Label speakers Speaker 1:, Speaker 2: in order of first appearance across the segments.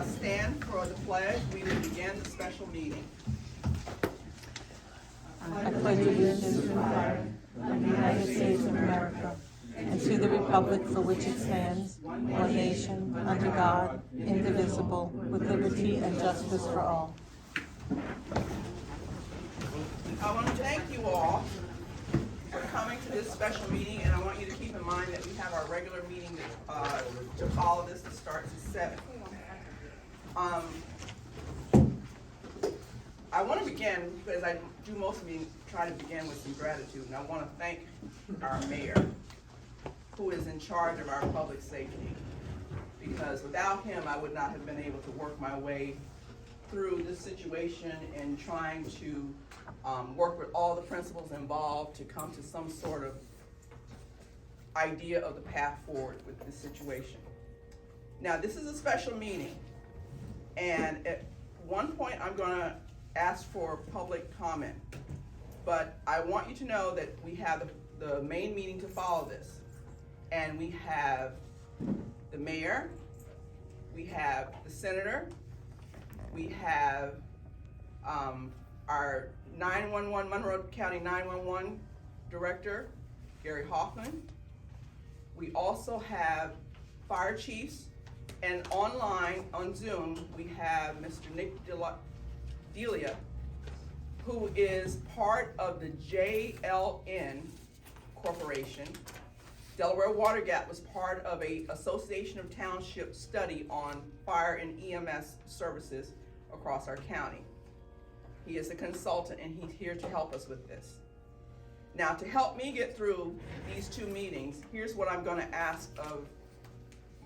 Speaker 1: stand for the pledge, we will begin the special meeting.
Speaker 2: I pledge allegiance to the flag of the United States of America and to the republic for which it stands, one nation, under God, indivisible, with liberty and justice for all.
Speaker 1: I want to thank you all for coming to this special meeting, and I want you to keep in mind that we have our regular meeting to follow this that starts at 7. I want to begin, because I do most of me try to begin with some gratitude, and I want to thank our mayor, who is in charge of our public safety, because without him I would not have been able to work my way through this situation and trying to work with all the principals involved to come to some sort of idea of the path forward with this situation. Now, this is a special meeting, and at one point I'm going to ask for public comment, but I want you to know that we have the main meeting to follow this, and we have the mayor, we have the senator, we have our 911, Monroe County 911 director, Gary Hoffman. We also have fire chiefs, and online on Zoom we have Mr. Nick Delia, who is part of the JLN Corporation. Delaware Water Gap was part of a Association of Townships study on fire and EMS services across our county. He is a consultant, and he's here to help us with this. Now, to help me get through these two meetings, here's what I'm going to ask of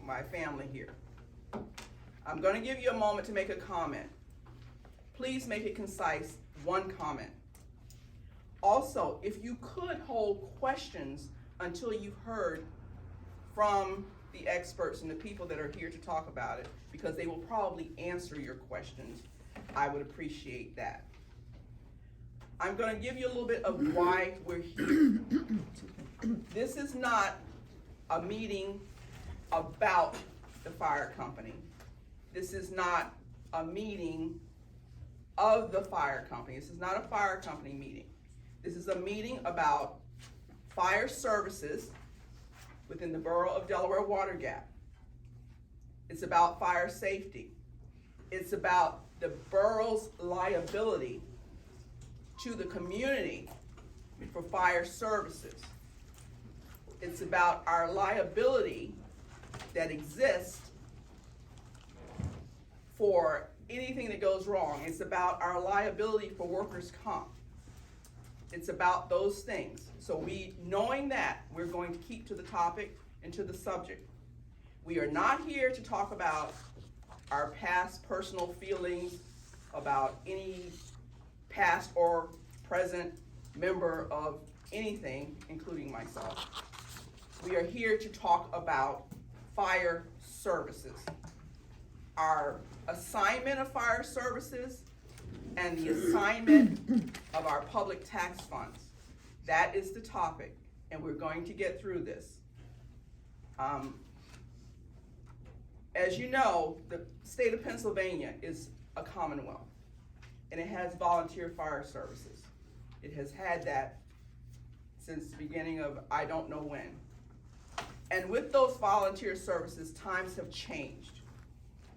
Speaker 1: my family here. I'm going to give you a moment to make a comment. Please make it concise, one comment. Also, if you could hold questions until you've heard from the experts and the people that are here to talk about it, because they will probably answer your questions, I would appreciate that. I'm going to give you a little bit of why we're here. This is not a meeting about the fire company. This is not a meeting of the fire company. This is not a fire company meeting. This is a meeting about fire services within the borough of Delaware Water Gap. It's about fire safety. It's about the borough's liability to the community for fire services. It's about our liability that exists for anything that goes wrong. It's about our liability for workers' comp. It's about those things. So knowing that, we're going to keep to the topic and to the subject. We are not here to talk about our past personal feelings about any past or present member of anything, including myself. We are here to talk about fire services, our assignment of fire services, and the assignment of our public tax funds. That is the topic, and we're going to get through this. As you know, the state of Pennsylvania is a commonwealth, and it has volunteer fire services. It has had that since the beginning of I don't know when. And with those volunteer services, times have changed.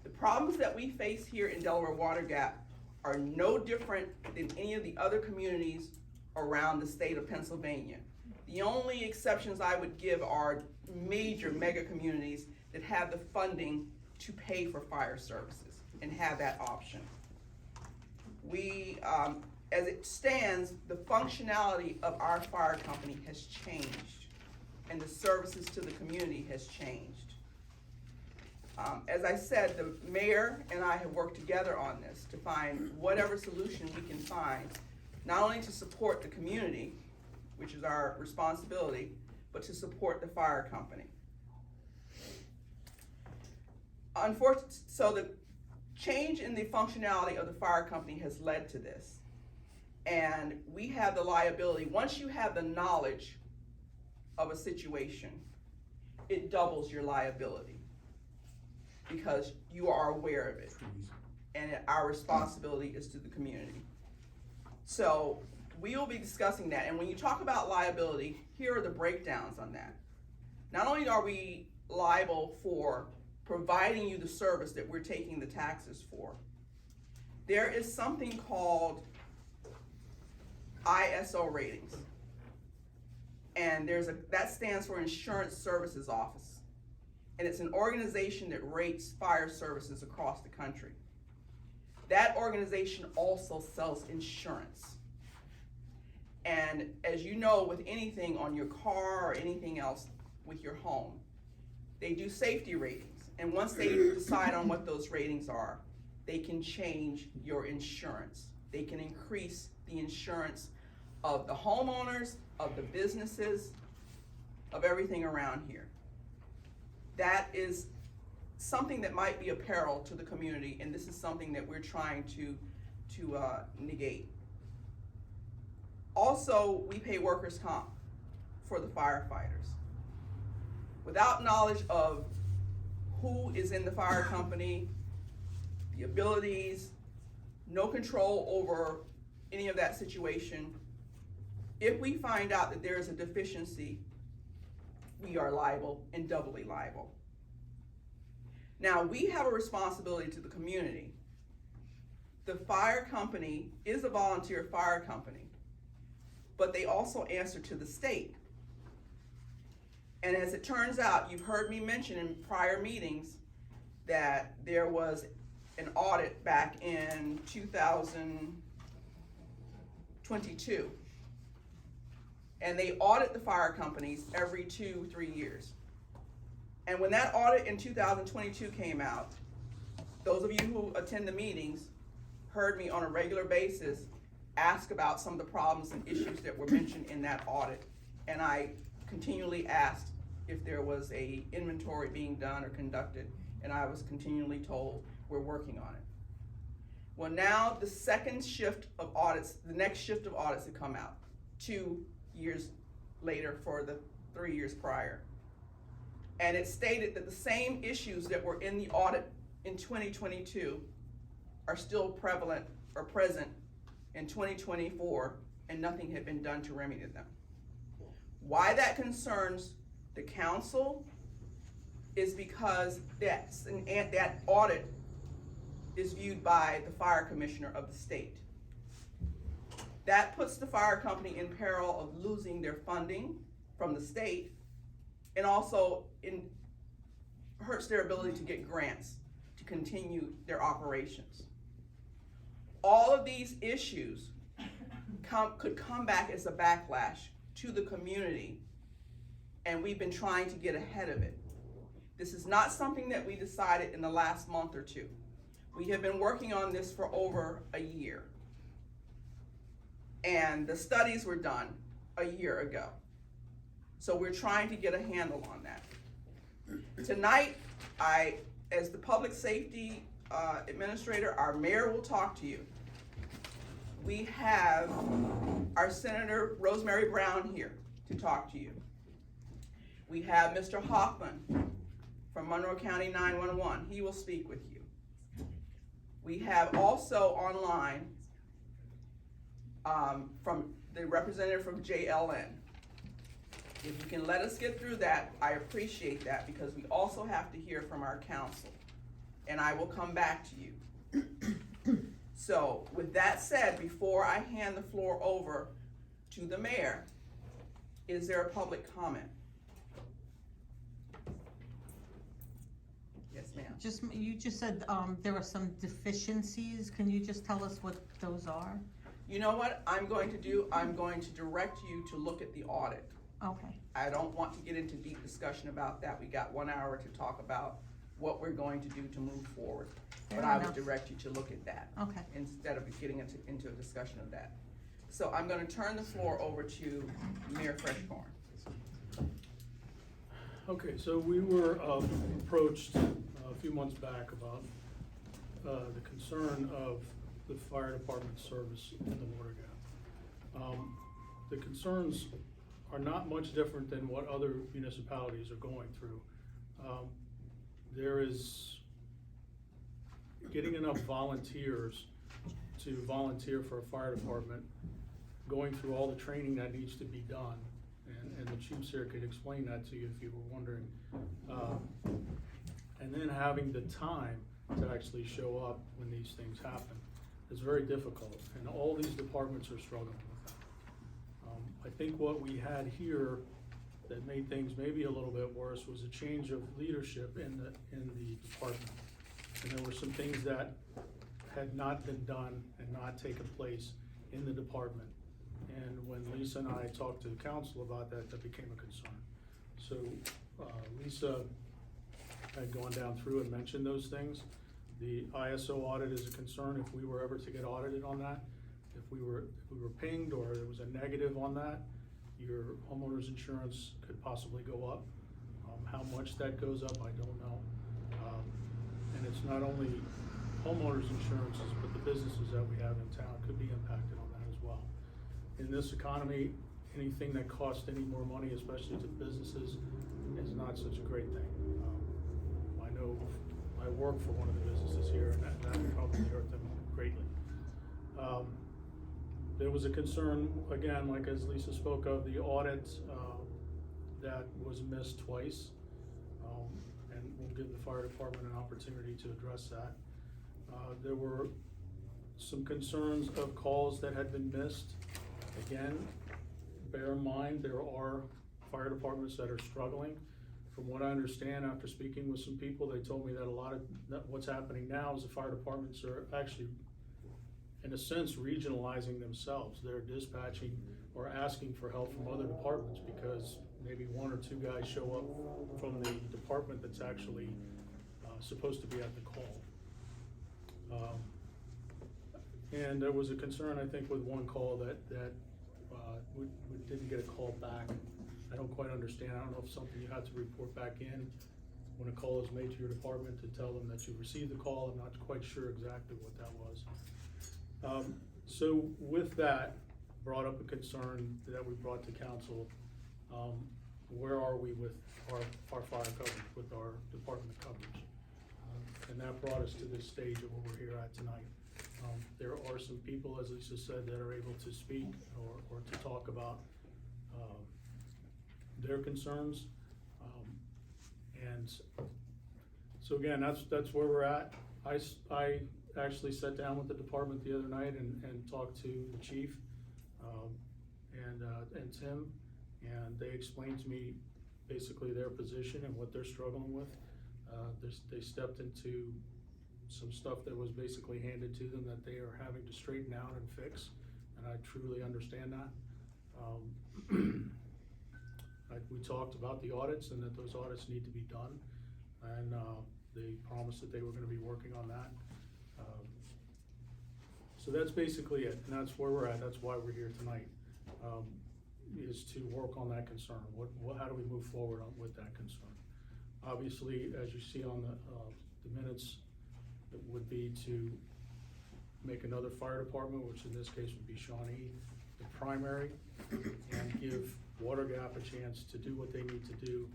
Speaker 1: The problems that we face here in Delaware Water Gap are no different than any of the other communities around the state of Pennsylvania. The only exceptions I would give are major mega communities that have the funding to pay for fire services and have that option. As it stands, the functionality of our fire company has changed, and the services to the community has changed. As I said, the mayor and I have worked together on this to find whatever solution we can find, not only to support the community, which is our responsibility, but to support the fire company. Unfortunately, so the change in the functionality of the fire company has led to this. And we have the liability, once you have the knowledge of a situation, it doubles your liability. because you are aware of it. And our responsibility is to the community. So we will be discussing that. And when you talk about liability, here are the breakdowns on that. Not only are we liable for providing you the service that we're taking the taxes for, there is something called ISO ratings. And that stands for Insurance Services Office. And it's an organization that rates fire services across the country. That organization also sells insurance. And as you know, with anything on your car or anything else with your home, they do safety ratings. And once they decide on what those ratings are, they can change your insurance. They can increase the insurance of the homeowners, of the businesses, of everything around here. That is something that might be a peril to the community, and this is something that we're trying to negate. Also, we pay workers' comp for the firefighters. Without knowledge of who is in the fire company, the abilities, no control over any of that situation, if we find out that there is a deficiency, we are liable and doubly liable. Now, we have a responsibility to the community. The fire company is a volunteer fire company, but they also answer to the state. And as it turns out, you've heard me mention in prior meetings that there was an audit back in 2022. And they audit the fire companies every 2-3 years. And when that audit in 2022 came out, those of you who attend the meetings heard me on a regular basis ask about some of the problems and issues that were mentioned in that audit. And I continually asked if there was a inventory being done or conducted, and I was continually told we're working on it. Well, now the second shift of audits, the next shift of audits have come out 2 years later for the 3 years prior. And it stated that the same issues that were in the audit in 2022 are still prevalent or present in 2024, and nothing had been done to remedy them. Why that concerns the council is because that audit is viewed by the fire commissioner of the state. That puts the fire company in peril of losing their funding from the state, and also hurts their ability to get grants to continue their operations. All of these issues could come back as a backlash to the community, and we've been trying to get ahead of it. This is not something that we decided in the last month or two. We have been working on this for over a year. And the studies were done a year ago. So we're trying to get a handle on that. Tonight, as the public safety administrator, our mayor will talk to you. We have our Senator Rosemary Brown here to talk to you. We have Mr. Hoffman from Monroe County 911. He will speak with you. We have also online from the representative from JLN. If you can let us get through that, I appreciate that, because we also have to hear from our council, and I will come back to you. So with that said, before I hand the floor over to the mayor, is there a public comment? Yes, ma'am.
Speaker 2: You just said there are some deficiencies. Can you just tell us what those are?
Speaker 1: You know what I'm going to do? I'm going to direct you to look at the audit.
Speaker 2: Okay.
Speaker 1: I don't want to get into deep discussion about that. We got 1 hour to talk about what we're going to do to move forward.
Speaker 2: Fair
Speaker 1: But I
Speaker 2: enough.
Speaker 1: would direct you to look at that.
Speaker 2: Okay.
Speaker 1: Instead of getting into a discussion of that. So I'm gonna turn the floor over to Mayor Freshcorn.
Speaker 3: Okay, so we were approached a few months back about the concern of the fire department service in the water gap. The concerns are not much different than what other municipalities are going through. There is getting enough volunteers to volunteer for a fire department, going through all the training that needs to be done, and the chiefs here could explain that to you if you were wondering. And then having the time to actually show up when these things happen is very difficult, and all these departments are struggling with that. I think what we had here that made things maybe a little bit worse was a change of leadership in the department. And there were some things that had not been done and not taken place in the department. And when Lisa and I talked to the council about that, that became a concern. So Lisa had gone down through and mentioned those things. The ISO audit is a concern if we were ever to get audited on that. If we were pinged or there was a negative on that, your homeowner's insurance could possibly go up. How much that goes up, I don't know. And it's not only homeowners insurances, but the businesses that we have in town could be impacted on that as well. In this economy, anything that costs any more money, especially to businesses, is not such a great thing. I know I work for one of the businesses here, and that would probably hurt them greatly. There was a concern, again, like as Lisa spoke of, the audit that was missed twice. And we'll give the fire department an opportunity to address that. There were some concerns of calls that had been missed. Again, bear in mind, there are fire departments that are struggling. From what I understand, after speaking with some people, they told me that a lot of what's happening now is the fire departments are actually, in a sense, regionalizing themselves. They're dispatching or asking for help from other departments because maybe one or two guys show up from the department that's actually supposed to be at the call. And there was a concern, I think, with one call that we didn't get a call back. I don't quite understand. I don't know if something you had to report back in when a call is made to your department to tell them that you received the call. I'm not quite sure exactly what that was. So with that, brought up a concern that we brought to council. Where are we with our fire coverage, with our department coverage? And that brought us to this stage of where we're here at tonight. There are some people, as Lisa said, that are able to speak or to talk about their concerns. And so again, that's where we're at. I actually sat down with the department the other night and talked to the chief and Tim, and they explained to me basically their position and what they're struggling with. They stepped into some stuff that was basically handed to them that they are having to straighten out and fix, and I truly understand that. We talked about the audits and that those audits need to be done, and they promised that they were going to be working on that. So that's basically it, and that's where we're at. That's why we're here tonight, is to work on that concern. How do we move forward with that concern? Obviously, as you see on the minutes, it would be to make another fire department, which in this case would be Shawnee, the primary, and give Water Gap a chance to do what they need to do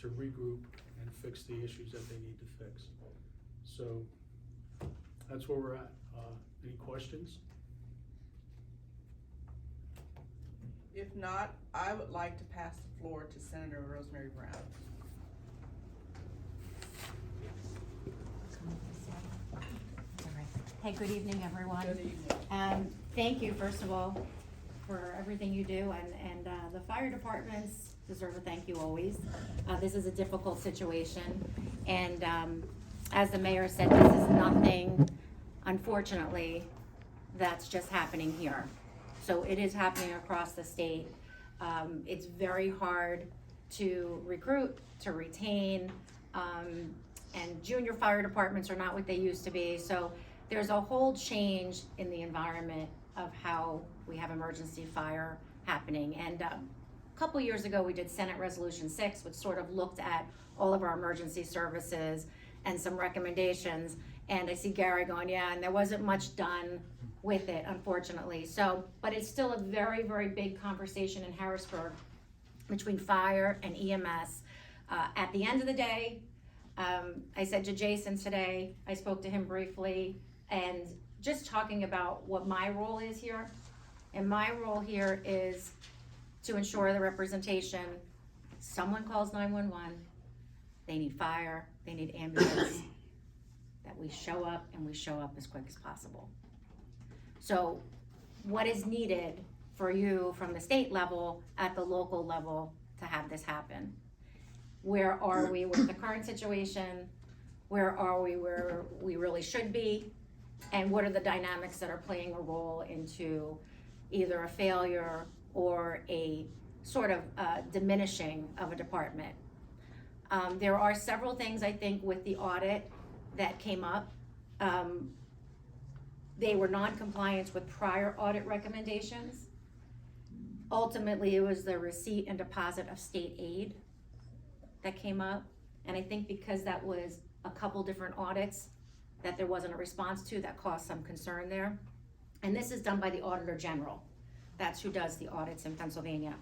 Speaker 3: to regroup and fix the issues that they need to fix. So that's where we're at. Any questions?
Speaker 1: If not, I would like to pass the floor to Senator Rosemary Brown.
Speaker 4: Hey, good evening, everyone.
Speaker 1: Good evening.
Speaker 4: Thank you, first of all, for everything you do, and the fire departments deserve a thank you always. This is a difficult situation, and as the mayor said, this is nothing, unfortunately, that's just happening here. So it is happening across the state. It's very hard to recruit, to retain, and junior fire departments are not what they used to be. So there's a whole change in the environment of how we have emergency fire happening. And a couple years ago, we did Senate Resolution 6, which sort of looked at all of our emergency services and some recommendations. And I see Gary going, yeah, and there wasn't much done with it, unfortunately. So, but it's still a very, very big conversation in Harrisburg between fire and EMS. At the end of the day, I said to Jason today, I spoke to him briefly, and just talking about what my role is here. And my role here is to ensure the representation. Someone calls 911, they need fire, they need ambulance, that we show up and we show up as quick as possible. So what is needed for you from the state level at the local level to have this happen? Where are we with the current situation? Where are we where we really should be? And what are the dynamics that are playing a role into either a failure or a sort of diminishing of a department? There are several things, I think, with the audit that came up. They were non-compliance with prior audit recommendations. Ultimately, it was the receipt and deposit of state aid that came up. And I think because that was a couple different audits that there wasn't a response to, that caused some concern there. And this is done by the Auditor General. That's who does the audits in Pennsylvania.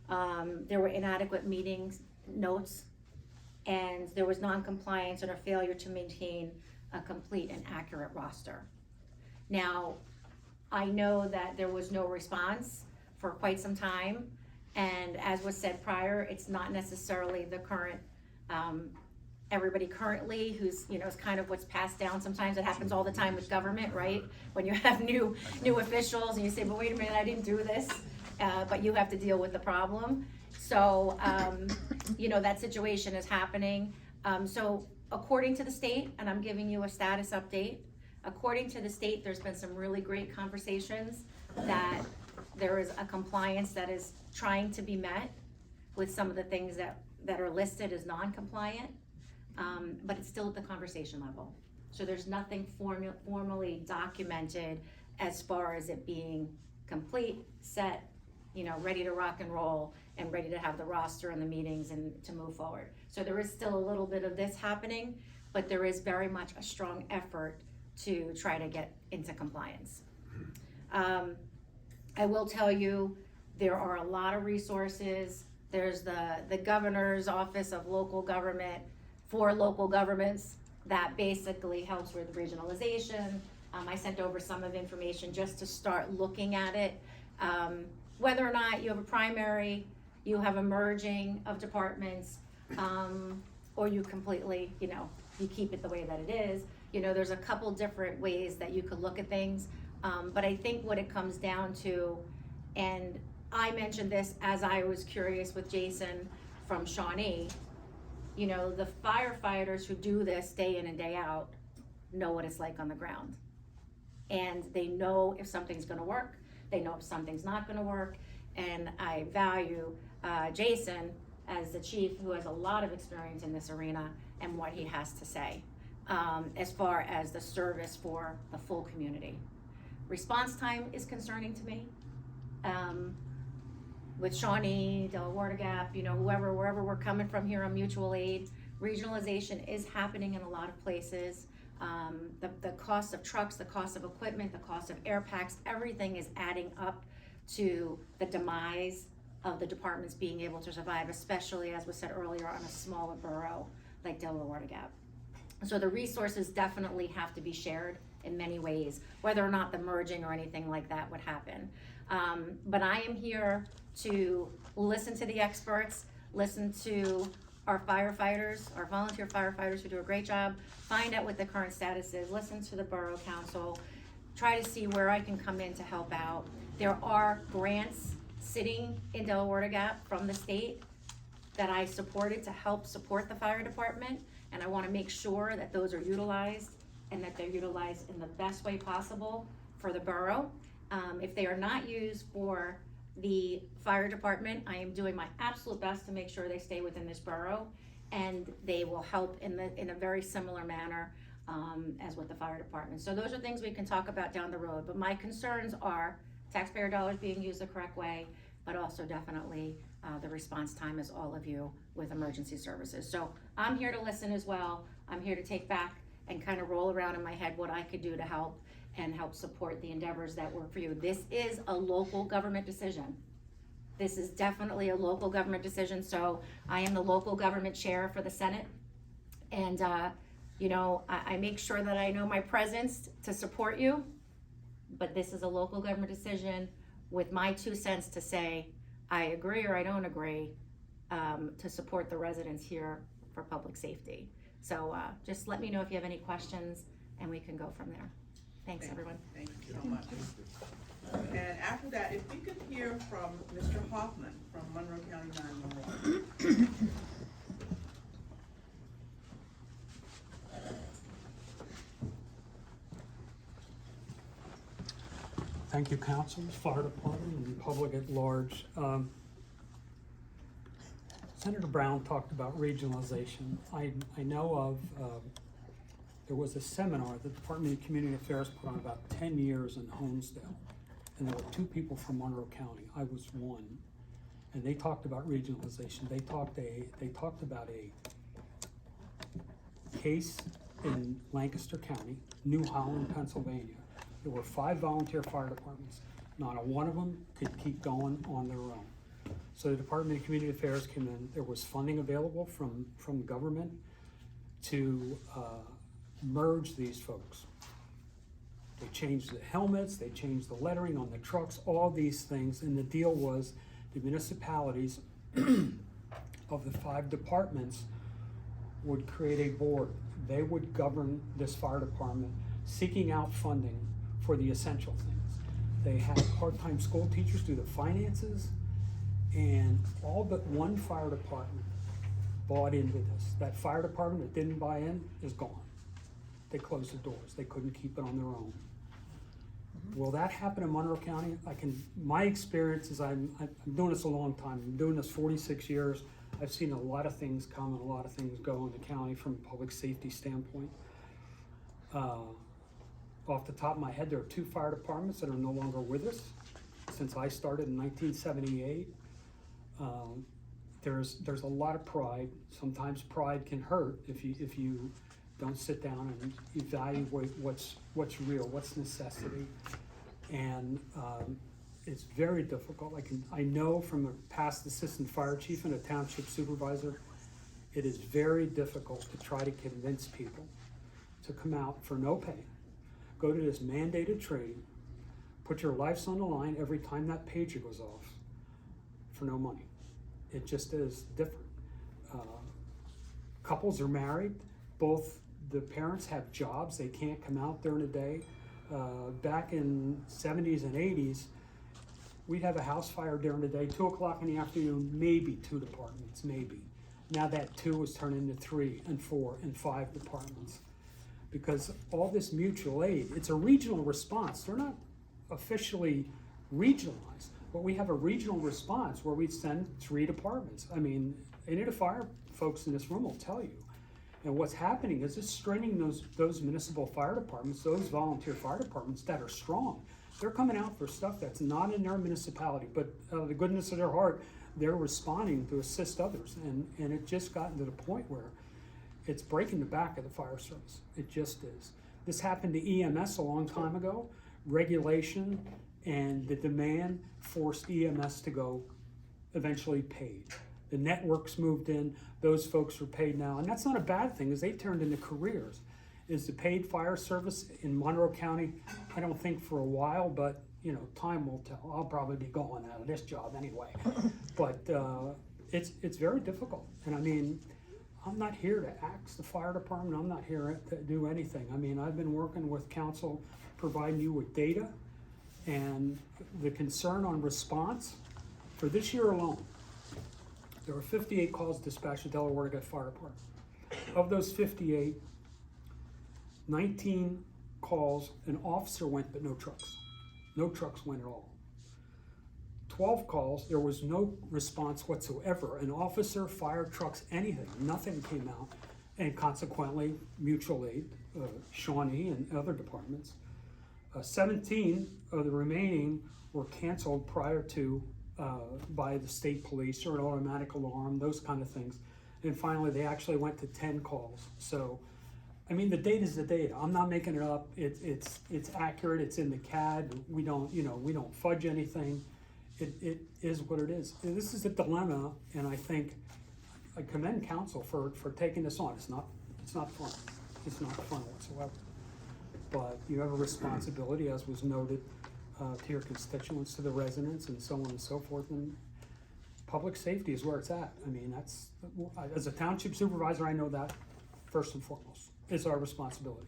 Speaker 4: There were inadequate meetings notes, and there was non-compliance and a failure to maintain a complete and accurate roster. Now, I know that there was no response for quite some time, and as was said prior, it's not necessarily the current, everybody currently who's, is kind of what's passed down. Sometimes it happens all the time with government, right? When you have new officials and you say, but wait a minute, I didn't do this, but you have to deal with the problem. So, that situation is happening. So according to the state, and I'm giving you a status update, according to the state, there's been some really great conversations that there is a compliance that is trying to be met with some of the things that are listed as non-compliant, but it's still at the conversation level. So there's nothing formally documented as far as it being complete, set, ready to rock and roll, and ready to have the roster and the meetings and to move forward. So there is still a little bit of this happening, but there is very much a strong effort to try to get into compliance. I will tell you, there are a lot of resources. There's the Governor's Office of Local Government for local governments that basically helps with regionalization. I sent over some of information just to start looking at it. Whether or not you have a primary, you have a merging of departments, or you completely, you keep it the way that it is. There's a couple different ways that you could look at things. But I think what it comes down to, and I mentioned this as I was curious with Jason from Shawnee, the firefighters who do this day in and day out know what it's like on the ground. And they know if something's gonna work, they know if something's not gonna work, and I value Jason as the chief who has a lot of experience in this arena and what he has to say as far as the service for the full community. Response time is concerning to me. With Shawnee, Delaware Gap, wherever we're coming from here on mutual aid, regionalization is happening in a lot of places. The cost of trucks, the cost of equipment, the cost of air packs, everything is adding up to the demise of the departments being able to survive, especially as was said earlier on a smaller borough like Delaware Gap. So the resources definitely have to be shared in many ways, whether or not the merging or anything like that would happen. But I am here to listen to the experts, listen to our firefighters, our volunteer firefighters who do a great job, find out what the current status is, listen to the Borough Council, try to see where I can come in to help out. There are grants sitting in Delaware Gap from the state that I supported to help support the fire department, and I wanna make sure that those are utilized and that they're utilized in the best way possible for the borough. If they are not used for the fire department, I am doing my absolute best to make sure they stay within this borough, and they will help in a very similar manner as with the fire department. So those are things we can talk about down the road, but my concerns are taxpayer dollars being used the correct way, but also definitely the response time as all of you with emergency services. So I'm here to listen as well. I'm here to take back and kind of roll around in my head what I could do to help and help support the endeavors that work for you. This is a local government decision. This is definitely a local government decision. So I am the local government chair for the Senate And, you know, I make sure that I know my presence to support you, but this is a local government decision with my 2 cents to say, I agree or I don't agree, to support the residents here for public safety. So just let me know if you have any questions and we can go from there. Thanks, everyone.
Speaker 1: Thank you so much. And after that, if we could hear from Mr. Hoffman from Monroe County 911.
Speaker 5: Thank you, councils, fire department, and the public at large. Senator Brown talked about regionalization. I know of, there was a seminar that the Department of Community Affairs put on about 10 years in Honesdale. And there were 2 people from Monroe County. I was one. And they talked about regionalization. They talked about a case in Lancaster County, New Holland, Pennsylvania. There were 5 volunteer fire departments. Not a one of them could keep going on their own. So the Department of Community Affairs came in. There was funding available from the government to merge these folks. They changed the helmets, they changed the lettering on the trucks, all these things, and the deal was the municipalities of the 5 departments would create a board. They would govern this fire department, seeking out funding for the essential things. They had part-time school teachers do the finances, and all but one fire department bought into this. That fire department that didn't buy in is gone. They closed the doors. They couldn't keep it on their own. Will that happen in Monroe County? My experience is I'm doing this a long time. I'm doing this 46 years. I've seen a lot of things come and a lot of things go in the county from a public safety standpoint. Off the top of my head, there are 2 fire departments that are no longer with us since I started in 1978. There's a lot of pride. Sometimes pride can hurt if you don't sit down and evaluate what's real, what's necessity, and it's very difficult. I know from a past assistant fire chief and a township supervisor, it is very difficult to try to convince people to come out for no pay, go to this mandated training, put your lives on the line every time that pager goes off for no money. It just is different. Couples are married, both the parents have jobs, they can't come out during the day. Back in 70s and 80s, we'd have a house fire during the day, 2 o'clock in the afternoon, maybe 2 departments, maybe. Now that 2 is turned into 3 and 4 and 5 departments. Because all this mutual aid, it's a regional response. They're not officially regionalized, but we have a regional response where we send 3 departments. I mean, any of the fire folks in this room will tell you. And what's happening is it's straining those municipal fire departments, those volunteer fire departments that are strong. They're coming out for stuff that's not in their municipality, but out of the goodness of their heart, they're responding to assist others. And it just gotten to the point where it's breaking the back of the fire service. It just is. This happened to EMS a long time ago. Regulation and the demand forced EMS to go eventually paid. The networks moved in, those folks are paid now, and that's not a bad thing, as they turned into careers. Is the paid fire service in Monroe County? I don't think for a while, but you know, time will tell. I'll probably be going out of this job anyway. But it's very difficult, and I mean, I'm not here to axe the fire department. I'm not here to do anything. I mean, I've been working with council, providing you with data, and the concern on response for this year alone. There were 58 calls dispatched to Delaware Fire Department. Of those 58, 19 calls, an officer went, but no trucks. No trucks went at all. 12 calls, there was no response whatsoever. An officer, fire trucks, anything, nothing came out. And consequently, mutual aid, Shawnee and other departments. 17 of the remaining were canceled prior to by the state police or an automatic alarm, those kind of things. And finally, they actually went to 10 calls. So, I mean, the data is the data. I'm not making it up. It's accurate. It's in the CAD. We don't fudge anything. It is what it is. And this is a dilemma, and I think I commend council for taking this on. It's It's not fun. It's not fun whatsoever. But you have a responsibility, as was noted, to your constituents, to the residents, and so on and so forth, and public safety is where it's at. I mean, that's, as a township supervisor, I know that first and foremost, is our responsibility.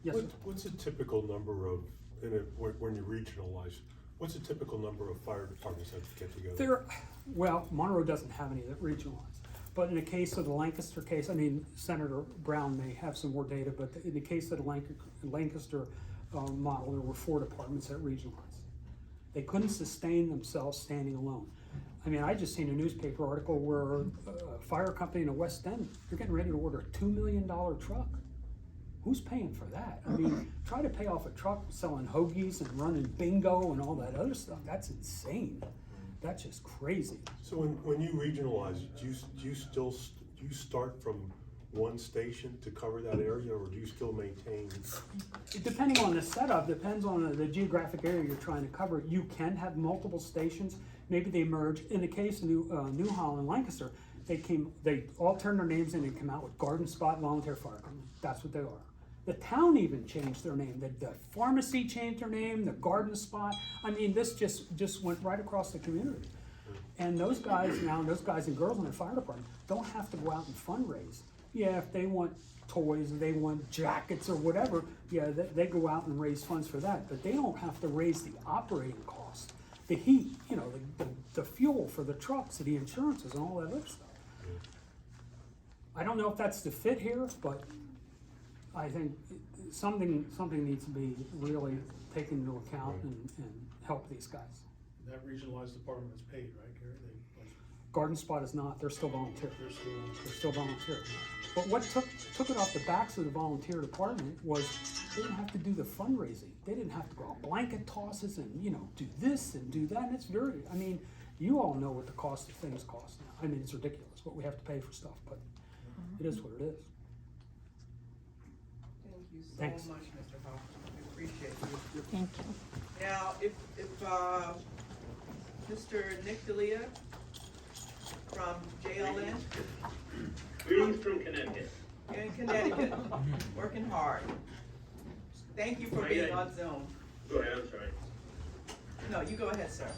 Speaker 5: Yes, sir?
Speaker 6: What's a typical number of, when you regionalize, what's a typical number of fire departments that get together?
Speaker 5: Well, Monroe doesn't have any that regionalize. But in the case of the Lancaster case, I mean, Senator Brown may have some more data, but in the case of the Lancaster model, there were 4 departments that regionalized. They couldn't sustain themselves standing alone. I mean, I just seen a newspaper article where a fire company in the West End, they're getting ready to order a $2 million truck. Who's paying for that? I mean, try to pay off a truck selling hoagies and running bingo and all that other stuff. That's insane. That's just crazy.
Speaker 6: So when you regionalize, do you start from one station to cover that area, or do you still maintain?
Speaker 5: Depending on the setup, depends on the geographic area you're trying to cover. You can have multiple stations. Maybe they merge. In the case of New Holland, Lancaster, they all turned their names in and came out with Garden Spot Volunteer Fire Company. That's what they are. The town even changed their name. The pharmacy changed their name, the Garden Spot. I mean, this just went right across the community. And those guys and girls in the fire department don't have to go out and fundraise. Yeah, if they want toys, they want jackets or whatever, yeah, they go out and raise funds for that. But they don't have to raise the operating cost, the heat, the fuel for the trucks, the insurances and all that other stuff. I don't know if that's the fit here, but I think something needs to be really taken into account and help these guys.
Speaker 3: That regionalized department is paid, right, Gary?
Speaker 5: Garden Spot is not, they're still volunteer. They're still volunteer. But what took it off the backs of the volunteer department was they didn't have to do the fundraising. They didn't have to go out blanket tosses and, do this and do that. And it's you all know what the cost of things cost now. I mean, it's ridiculous what we have to pay for stuff, but it is what it is.
Speaker 1: Thank you so
Speaker 5: Thanks.
Speaker 1: much, Mr. Hoffman. We appreciate you.
Speaker 2: Thank you.
Speaker 1: Now, if Mr. Nick D'Elia from JLN
Speaker 7: Greetings from Connecticut.
Speaker 1: in Connecticut, working hard. Thank you for being on Zoom.
Speaker 7: Go ahead, I'm sorry.
Speaker 1: No, you go ahead, sir.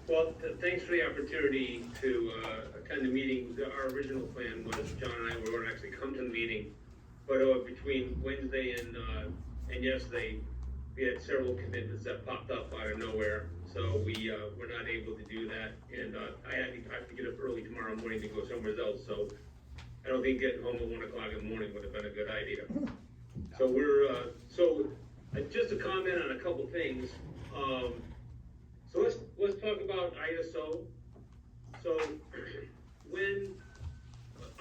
Speaker 7: Well, thanks for the opportunity to attend the meeting. Our original plan was John and I were going to actually come to the meeting, but between Wednesday and yesterday, we had several commitments that popped up out of nowhere, so we were not able to do that. And I have to get up early tomorrow morning to go somewhere else, so I don't think getting home at 1 o'clock in the morning would have been a good idea. So just to comment on a couple things. So let's talk about ISO. So when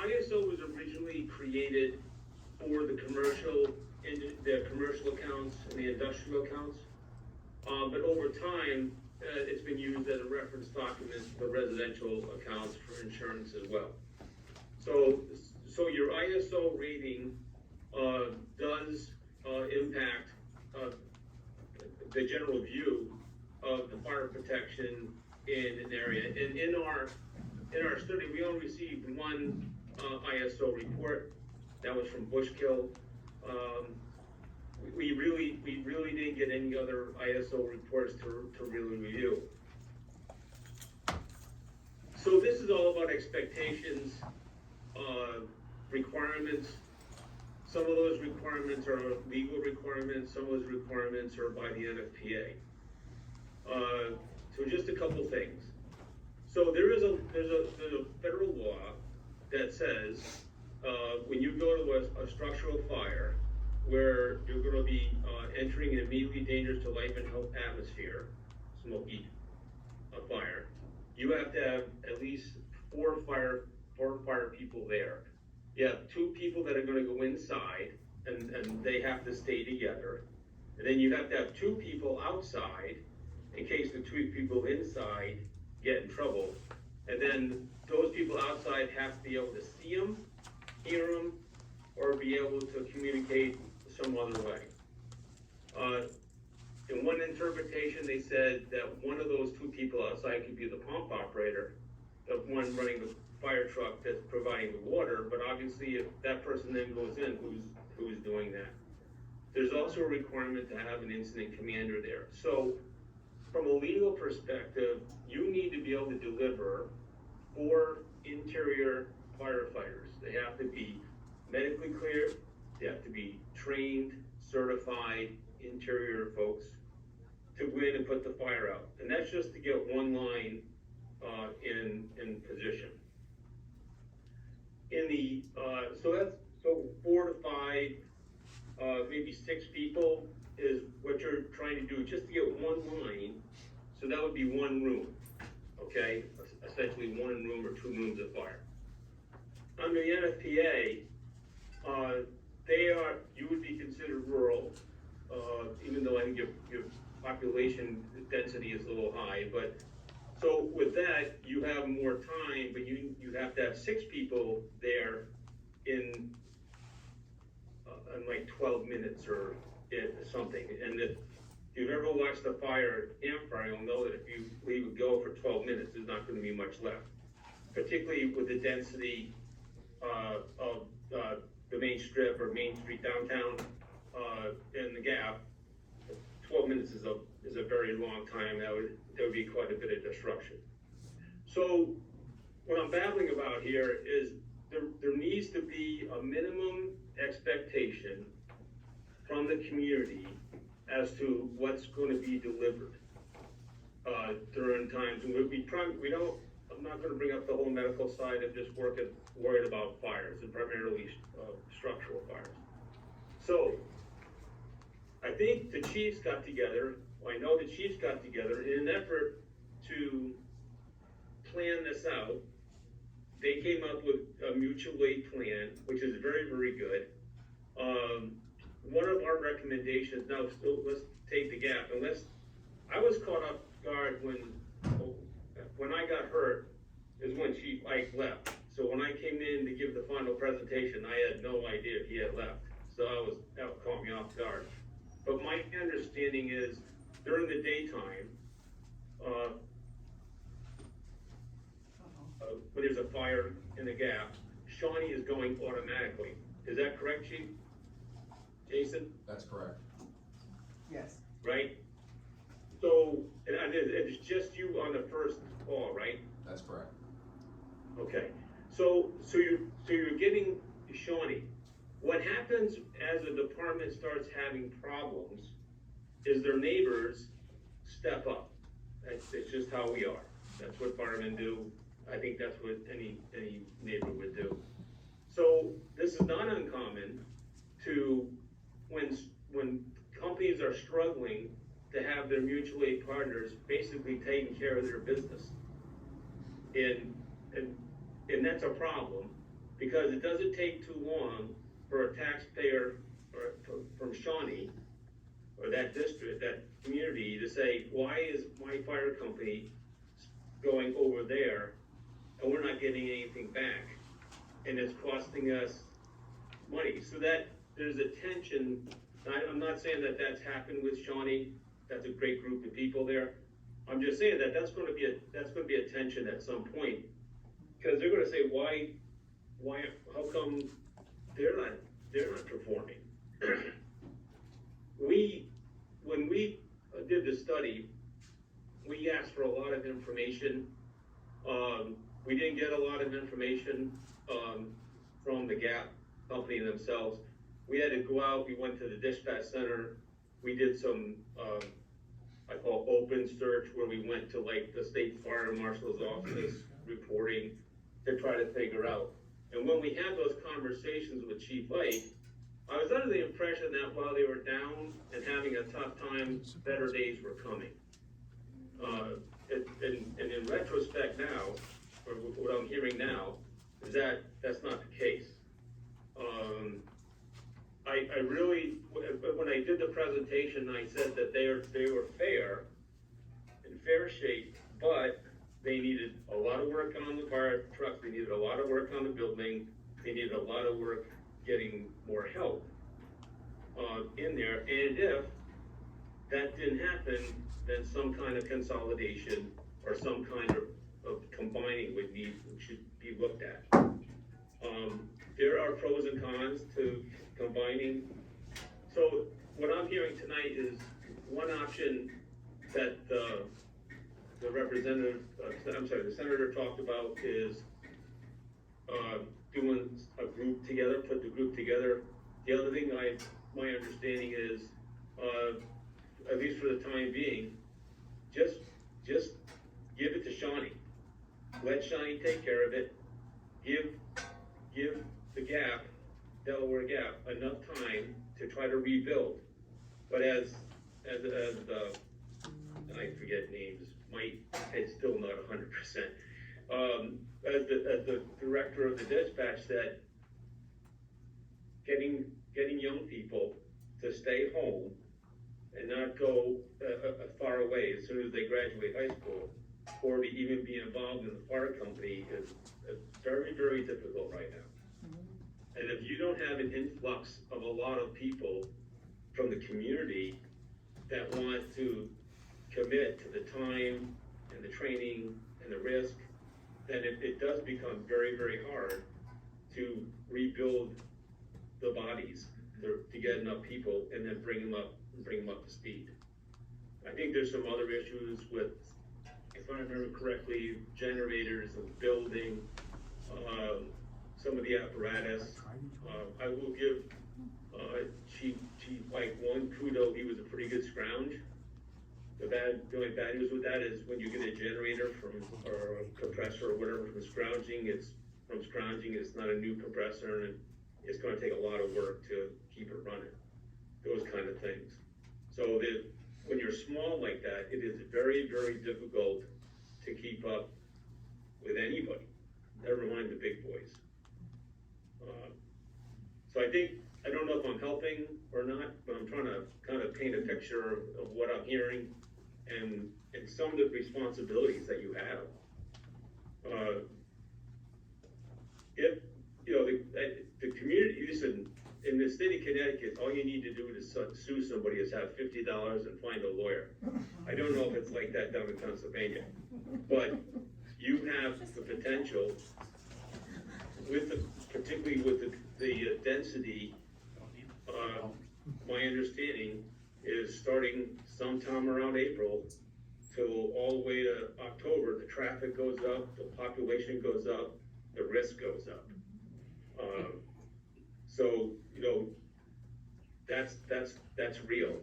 Speaker 7: ISO was originally created for the commercial accounts and the industrial accounts, but over time it's been used as a reference document for residential accounts for insurance as well. So your ISO rating does impact the general view of the fire protection in an area. And in our study, we only received one ISO report. That was from Bushkill. We really didn't get any other ISO reports to really review. So this is all about expectations, requirements. Some of those requirements are legal requirements. Some of those requirements are by the NFPA. So just a couple things. So there's a federal law that says when you go to a structural fire where you're going to be entering an immediately dangerous to life and health atmosphere, smoky fire, you have to have at least four fire people there. You have 2 people that are going to go inside, and they have to stay together. And then you have to have 2 people outside in case the 2 people inside get in trouble. And then those people outside have to be able to see them, hear them, or be able to communicate some other way. In one interpretation, they said that one of those 2 people outside could be the pump operator, the one running fire truck that's providing the water, but obviously if that person then goes in, who's doing that? There's also a requirement to have an incident commander there. So from a legal perspective, you need to be able to deliver 4 interior firefighters. They have to be medically cleared, they have to be trained, certified interior folks to go in and put the fire out. And that's just to get one line in position. In the, so 4 to 5, maybe 6 people is what you're trying to do, just to get one line. So that would be one room, okay? Essentially 1 room or 2 rooms of fire. Under the NFPA, you would be considered rural, even though I think your population density is a little high, but so with that, you have more time, but you have to have 6 people there in like 12 minutes or something. And if you've ever watched a fire, campfire, you'll know that if you leave it go for 12 minutes, there's not going to be much left. Particularly with the density of the main strip or Main Street downtown and the Gap. 12 minutes is a very long time. There would be quite a bit of disruption. So what I'm babbling about here is there needs to be a minimum expectation from the community as to what's going to be delivered during times. And I'm not going to bring up the whole medical side of just worried about fires, and primarily structural fires. So I think the chiefs got together, I know the chiefs got together in an effort to plan this out. They came up with a mutual aid plan, which is very, very good. One of our recommendations, now still, let's take the Gap, and I was caught off guard when I got hurt, is when Chief Ike left. So when I came in to give the final presentation, I had no idea he had left. So that caught me off guard. But my understanding is during the daytime, when there's a fire in the Gap, Shawnee is going automatically. Is that correct, Chief? Jason?
Speaker 8: That's correct.
Speaker 1: Yes.
Speaker 7: Right? So, and it's just you on the first call, right?
Speaker 8: That's correct.
Speaker 7: Okay. So you're getting Shawnee. What happens as a department starts having problems is their neighbors step up. It's just how we are. That's what firemen do. I think that's what any neighbor would do. So this is not uncommon to when companies are struggling to have their mutual aid partners basically taking care of their business. And that's a problem because it doesn't take too long for a taxpayer from Shawnee or that district, that community to say, why is my fire company going over there and we're not getting anything back? And it's costing us money. So that there's a tension. I'm not saying that that's happened with Shawnee. That's a great group of people there. I'm just saying that that's going to be a tension at some point because they're going to say, why, how come they're not performing? When we did the study, we asked for a lot of information. We didn't get a lot of information from the Gap company themselves. We had to go out, we went to the dispatch center, we did some, I call open search, where we went to like the state fire marshal's office reporting to try to figure out. And when we had those conversations with Chief Ike, I was under the impression that while they were down and having a tough time, better days were coming. And in retrospect now, or what I'm hearing now, is that that's not the case. I really, when I did the presentation, I said that they were fair, in fair shape, but they needed a lot of work on the fire trucks, they needed a lot of work on the building, they needed a lot of work getting more help in there. And if that didn't happen, then some kind of consolidation or some kind combining should be looked at. There are pros and cons to combining. So what I'm hearing tonight is one option that the senator talked about is doing a group together, put the group together. The other thing my understanding is, at least for the time being, just give it to Shawnee. Let Shawnee take care of it. Give the Gap, Delaware Gap, enough time to try to rebuild. But as I forget names, it's still not 100%. As the director of the dispatch said, getting young people to stay home and not go far away as soon as they graduate high school, or to even be involved in the fire company is very, very difficult right now. And if you don't have an influx of a lot of people from the community that want to commit to the time and the training and the risk, then it does become very, very hard to rebuild the bodies, to get enough people and then bring them up to speed. I think there's some other issues with, if I remember correctly, generators and building, some of the apparatus. I will give Chief Mike one kudo. He was a pretty good scrounge. The only bad news with that is when you get a generator or a compressor or whatever from scrounging, it's not a new compressor, and it's going to take a lot of work to keep it running. Those kind of things. So when you're small like that, it is very, very difficult to keep up with anybody, never mind the big boys. So I don't know if I'm helping or not, but I'm trying to kind of paint a picture of what I'm hearing and some of the responsibilities that you have. If, the community, listen, in the state of Connecticut, all you need to do to sue somebody is have $50 and find a lawyer. I don't know if it's like that down in Pennsylvania, but you have the potential particularly with the density. My understanding is starting sometime around April till all the way to October, the traffic goes up, the population goes up, the risk goes up. So that's real.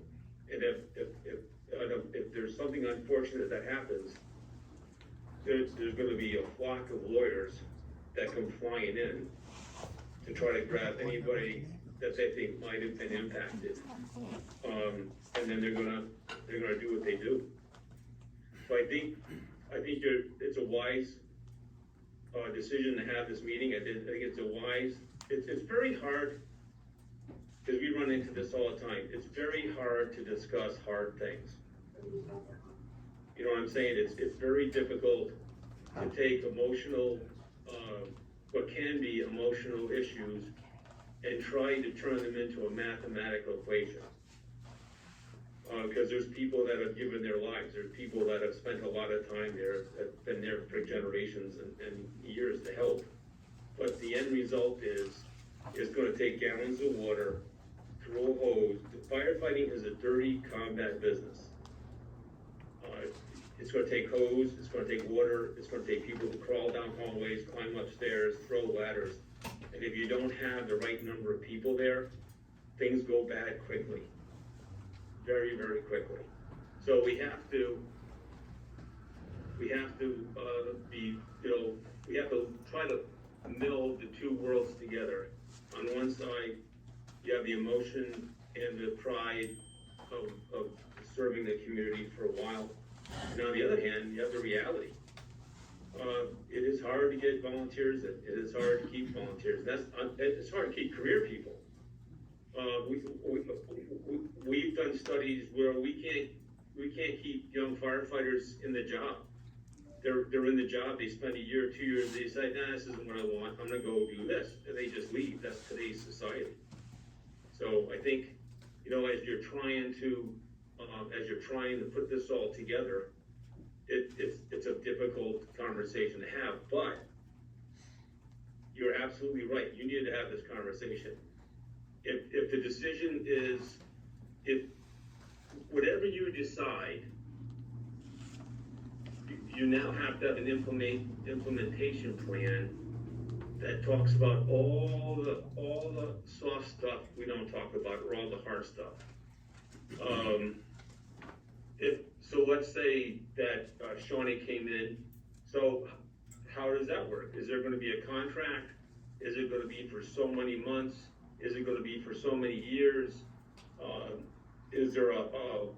Speaker 7: And if there's something unfortunate that happens, there's going to be a flock of lawyers that come flying in to try to grab anybody that they think might have been impacted, and then they're gonna do what they do. So I think it's a wise decision to have this meeting. I think it's a wise. It's very hard, because we run into this all the time. It's very hard to discuss hard things. You know what I'm saying? It's very difficult to take emotional, what can be emotional issues, and try to turn them into a mathematical equation. Because there's people that have given their lives. There's people that have spent a lot of time there, have been there for generations and years to help. But the end result is going to take gallons of water, throw a hose. Firefighting is a dirty combat business. It's going to take hose, it's going to take water, it's going to take people to crawl down hallways, climb upstairs, throw ladders. And if you don't have the right number of people there, things go bad quickly. Very, very quickly. So we have to we have to try to meld the two worlds together. On one side, you have the emotion and the pride of serving the community for a while. And on the other hand, you have the reality. It is hard to get volunteers. It is hard to keep volunteers. It's hard to keep career people. We've done studies where we can't keep young firefighters in the job. They're in the job. They spend a year, 2 years. They say, "Nah, this isn't what I want. I'm gonna go do this," and they just leave. That's today's society. So I think, as you're trying to put this all together, it's a difficult conversation to have, but you're absolutely right, you need to have this conversation. If the decision is, if whatever you decide, you now have to have an implementation plan that talks about all the soft stuff we don't talk about, or all the hard stuff. So let's say that Shawnee came in, so how does that work? Is there gonna be a contract? Is it gonna be for so many months? Is it gonna be for so many years? Is there a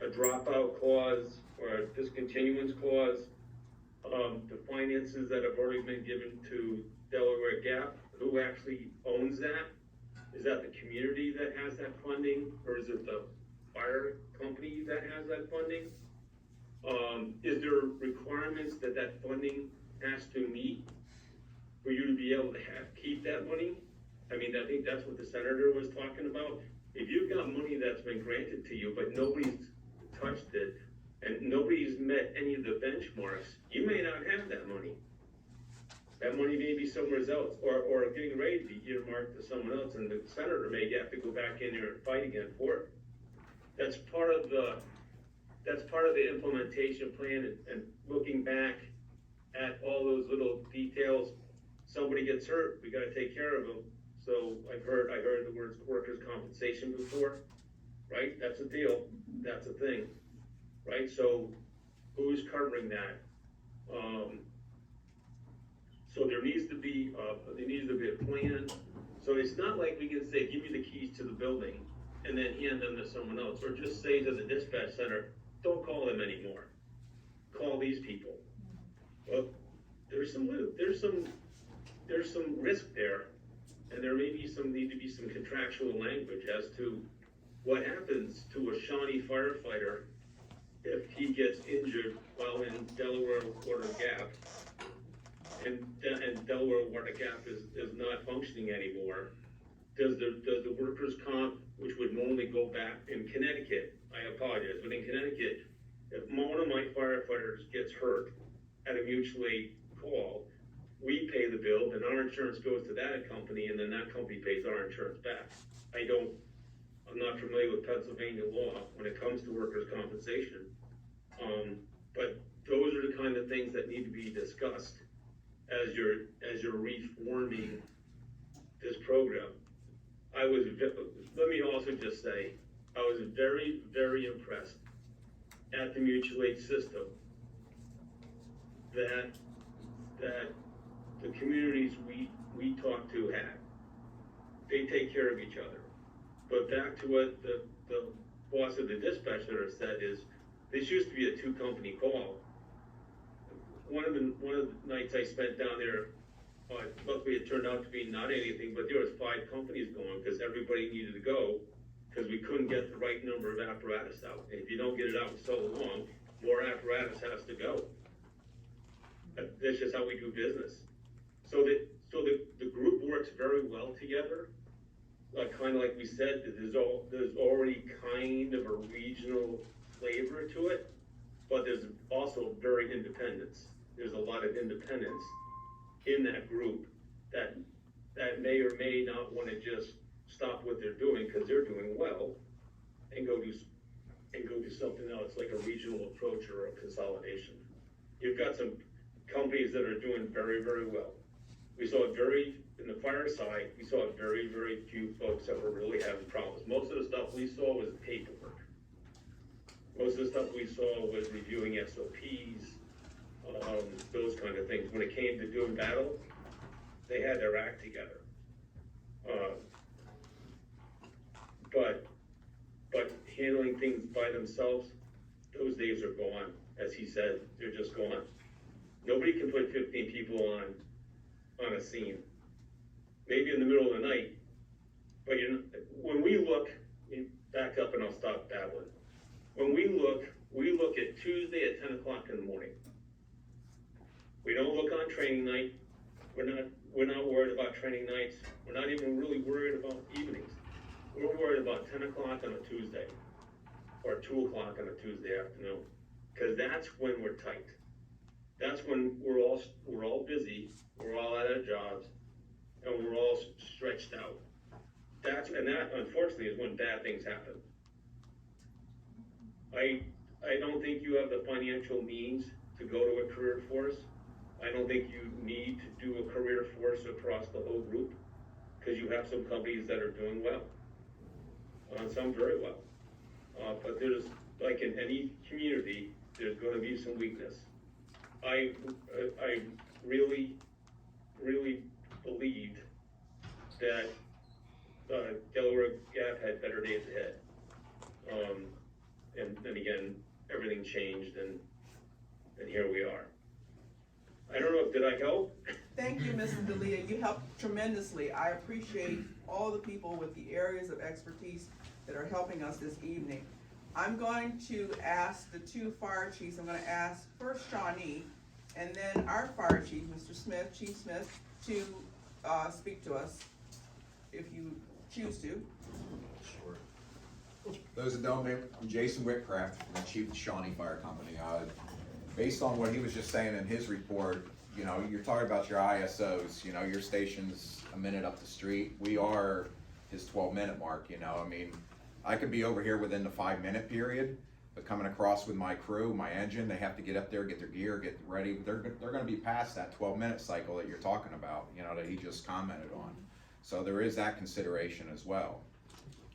Speaker 7: dropout clause or a discontinuance clause? The finances that have already been given to Delaware Gap, who actually owns that? Is that the community that has that funding, or is it the fire company that has that funding? Is there requirements that that funding has to meet for you to be able to keep that money? I mean, I think that's what the senator was talking about. If you've got money that's been granted to you, but nobody's touched it, and nobody's met any of the benchmarks, you may not have that money. That money may be somewhere else, or getting ready to be earmarked to someone else, and the senator may have to go back in there and fight again for it. That's part of the implementation plan, and looking back at all those little details. Somebody gets hurt, we gotta take care of them. So I heard the words workers' compensation before, right? That's a deal, that's a thing, right? So who's covering that? So there needs to be a plan. So it's not like we can say, give me the keys to the building and then hand them to someone else, or just say to the dispatch center, don't call them anymore. Call these people. Well, there's some risk there, and there may be need to be some contractual language as to what happens to a Shawnee firefighter if he gets injured while in Delaware Water Gap, and Delaware Water Gap is not functioning anymore. Does the workers' comp, which would normally go back in Connecticut, I apologize, but in Connecticut, if one of my firefighters gets hurt at a mutual aid call, we pay the bill, and our insurance goes to that company, and then that company pays our insurance back. I'm not familiar with Pennsylvania law when it comes to workers' compensation. But those are the kind of things that need to be discussed as you're reforming this program. Let me also just say, I was very, very impressed at the mutual aid system that the communities we talk to have. They take care of each other. But back to what the boss of the dispatch center said is, this used to be a two-company call. One of the nights I spent down there, luckily it turned out to be not anything, but there was 5 companies going because everybody needed to go because we couldn't get the right number of apparatus out. And if you don't get it out for so long, more apparatus has to go. That's just how we do business. So the group works very well together. Kind of like we said, there's already kind of a regional flavor to it, but there's also very independence. There's a lot of independence in that group that may or may not want to just stop what they're doing because they're doing well and go do something else, like a regional approach or a consolidation. You've got some companies that are doing very, very well. We saw in the fire side, we saw very, very few folks that were really having problems. Most of the stuff we saw was paperwork. Most of the stuff we saw was reviewing SOPs, those kind of things. When it came to doing battle, they had their act together. But handling things by themselves, those days are gone. As he said, they're just gone. Nobody can put 15 people on a scene. Maybe in the middle of the night, but when we look, back up and I'll stop babbling. When we look at Tuesday at 10 o'clock in the morning. We don't look on training night. We're not worried about training nights. We're not even really worried about evenings. We're worried about 10 o'clock on a Tuesday, or 2 o'clock on a Tuesday afternoon. Cause that's when we're tight. That's when we're all busy, we're all at our jobs, and we're all stretched out. And that unfortunately is when bad things happen. I don't think you have the financial means to go to a career force. I don't think you need to do a career force across the whole group, because you have some companies that are doing well, some very well. But there's, like in any community, there's gonna be some weakness. I really believed that Delaware Gap had better days ahead. And then again, everything changed, and here we are. I don't know, did I help?
Speaker 1: Thank you, Mrs. D'Elia. You helped tremendously. I appreciate all the people with the areas of expertise that are helping us this evening. I'm going to ask the two fire chiefs. I'm going to ask first Shawnee, and then our fire chief, Mr. Smith, Chief Smith, to speak to us, if you choose to.
Speaker 8: Sure. Those that don't know, I'm Jason Whitcraft, I'm the chief of Shawnee Fire Company. Based on what he was just saying in his report, you know, you're talking about your ISOs, you know, your station's a minute up the street. We are his 12-minute mark, you know, I mean, I could be over here within the 5-minute period, but coming across with my crew, my engine, they have to get up there, get their gear, get ready. They're gonna be past that 12-minute cycle that you're talking about, you know, that he just commented on. So there is that consideration as well.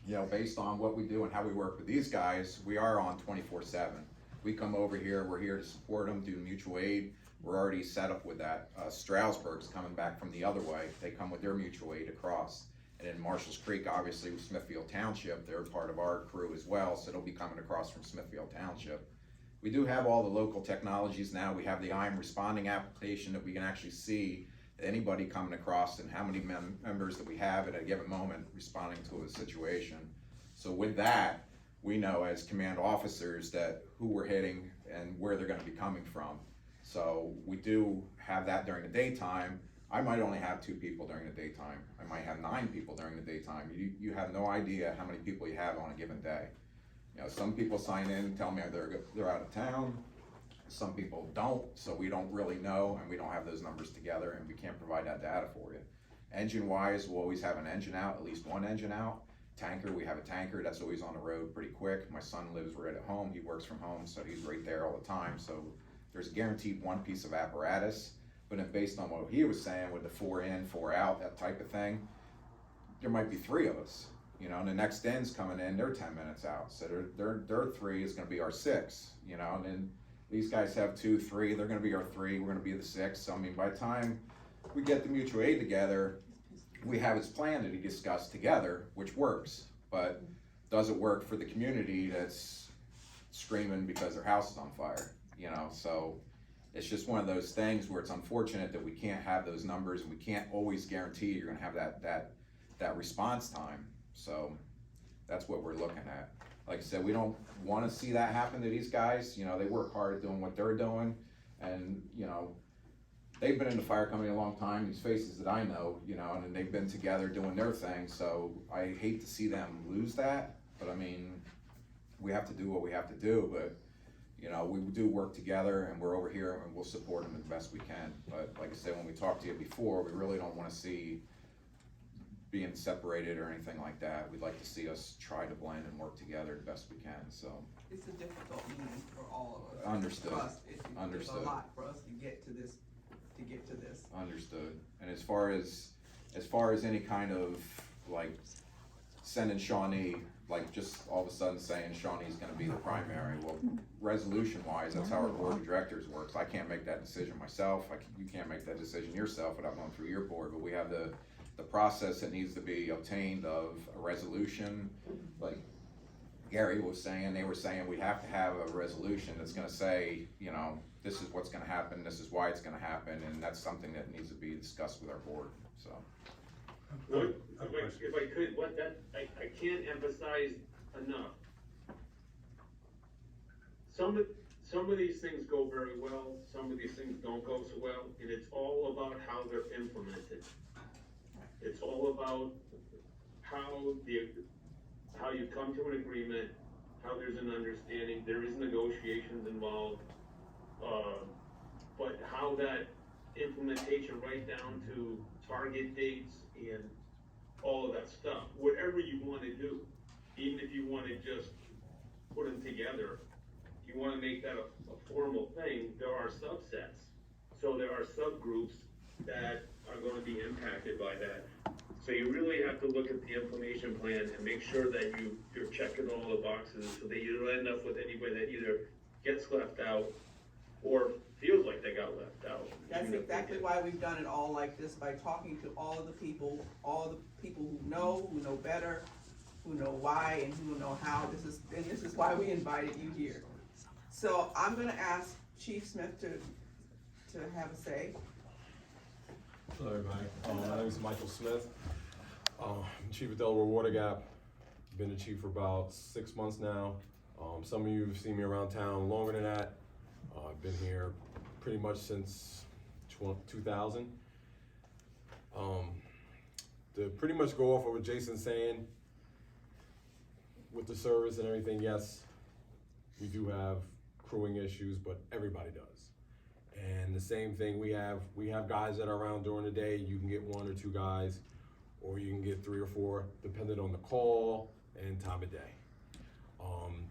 Speaker 8: You know, based on what we do and how we work with these guys, we are on 24/7. We come over here, we're here to support them, do mutual aid. We're already set up with that. Stroudsburg's coming back from the other way. They come with their mutual aid across. And in Marshall's Creek, obviously with Smithfield Township, they're part of our crew as well, so they'll be coming across from Smithfield Township. We do have all the local technologies now. We have the I'm Responding application that we can actually see anybody coming across and how many members that we have at a given moment responding to a situation. So with that, we know as command officers that who we're hitting and where they're gonna be coming from. So we do have that during the daytime. I might only have 2 people during the daytime. I might have 9 people during the daytime. You have no idea how many people you have on a given day. You know, some people sign in and tell me they're out of town. Some people don't, so we don't really know, and we don't have those numbers together, and we can't provide that data for you. Engine-wise, we'll always have an engine out, at least one engine out. Tanker, we have a tanker that's always on the road pretty quick. My son lives right at home. He works from home, so he's right there all the time. So there's guaranteed one piece of apparatus. But then based on what he was saying with the 4 in, 4 out, that type of thing, there might be 3 of us. You know, and the next end's coming in, they're 10 minutes out. So their 3 is gonna be our 6, you know, and then these guys have 2, 3, they're gonna be our 3, we're gonna be the 6. So I mean, by the time we get the mutual aid together, we have his plan that he discussed together, which works, but doesn't work for the community that's screaming because their house is on fire, you know? So it's just one of those things where it's unfortunate that we can't have those numbers, and we can't always guarantee you're gonna have that response time. So that's what we're looking at. Like I said, we don't wanna see that happen to these guys. You know, they work hard at doing what they're doing, and you know, they've been in the fire company a long time, these faces that I know, you know, and they've been together doing their thing, so I hate to see them lose that, but I mean, we have to do what we have to do, but, you know, we do work together, and we're over here, and we'll support them as best we can. But like I said, when we talked to you before, we really don't wanna see being separated or anything like that. We'd like to see us try to blend and work together the best we can, so.
Speaker 1: It's a difficult meeting for all of us.
Speaker 8: Understood.
Speaker 1: For us,
Speaker 8: Understood.
Speaker 1: It's a lot for us to get to this.
Speaker 8: Understood. And as far as any kind of like sending Shawnee, like just all of a sudden saying Shawnee's gonna be the primary, well, resolution wise, that's how our board of directors works. I can't make that decision myself. You can't make that decision yourself without going through your board, but we have the process that needs to be obtained of a resolution. Like Gary was saying, they were saying we have to have a resolution that's gonna say, you know, this is what's gonna happen, this is why it's gonna happen, and that's something that needs to be discussed with our board, so.
Speaker 7: If I could, I can't emphasize enough. Some of these things go very well, some of these things don't go so well, and it's all about how they're implemented. It's all about how you come to an agreement, how there's an understanding, there is negotiations involved, but how that implementation right down to target dates and all of that stuff, whatever you wanna do, even if you wanna just put them together, you wanna make that a formal thing, there are subsets. So there are subgroups that are gonna be impacted by that. So you really have to look at the implementation plan and make sure that you're checking all the boxes so that you don't end up with anybody that either gets left out or feels like they got left out.
Speaker 1: That's
Speaker 7: even if they
Speaker 1: exactly
Speaker 7: didn't.
Speaker 1: why we've done it all like this, by talking to all of the people who know better, who know why, and who know how. This is why we invited you here. So I'm gonna ask Chief Smith to have a say.
Speaker 9: Hello, everybody. My name is Michael Smith. I'm Chief of Delaware Water Gap. Been the chief for about 6 months now. Some of you have seen me around town longer than that. I've been here pretty much since 2000. To pretty much go off of what Jason's saying, with the service and everything, yes, we do have crewing issues, but everybody does. And the same thing, we have guys that are around during the day. You can get 1 or 2 guys, or you can get 3 or 4, depending on the call and time of day.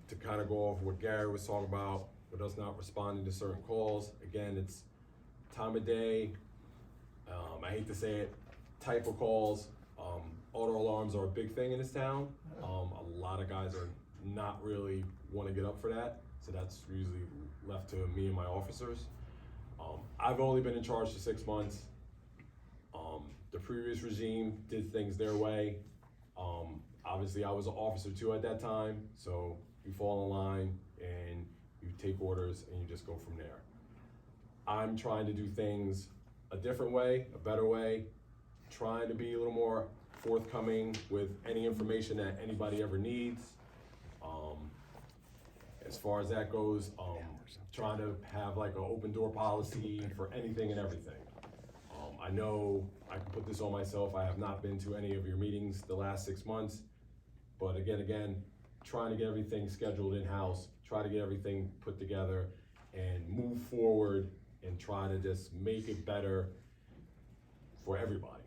Speaker 9: To kind of go off what Gary was talking about, with us not responding to certain calls, again, it's time of day. I hate to say it, type of calls. Auto alarms are a big thing in this town. A lot of guys are not really want to get up for that, so that's usually left to me and my officers. I've only been in charge for 6 months. The previous regime did things their way. Obviously, I was an officer too at that time, so you fall in line and you take orders and you just go from there. I'm trying to do things a different way, a better way, trying to be a little more forthcoming with any information that anybody ever needs. As far as that goes, trying to have like an open door policy for anything and everything. I know I can put this on myself. I have not been to any of your meetings the last 6 months, but again, trying to get everything scheduled in-house, try to get everything put together and move forward and try to just make it better for everybody.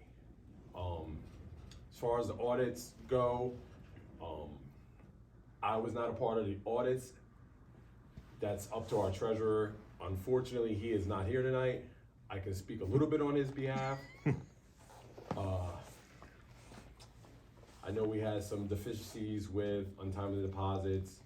Speaker 9: As far as the audits go, I was not a part of the audits. That's up to our treasurer. Unfortunately, he is not here tonight. I can speak a little bit on his behalf. I know we had some deficiencies with untimely deposits,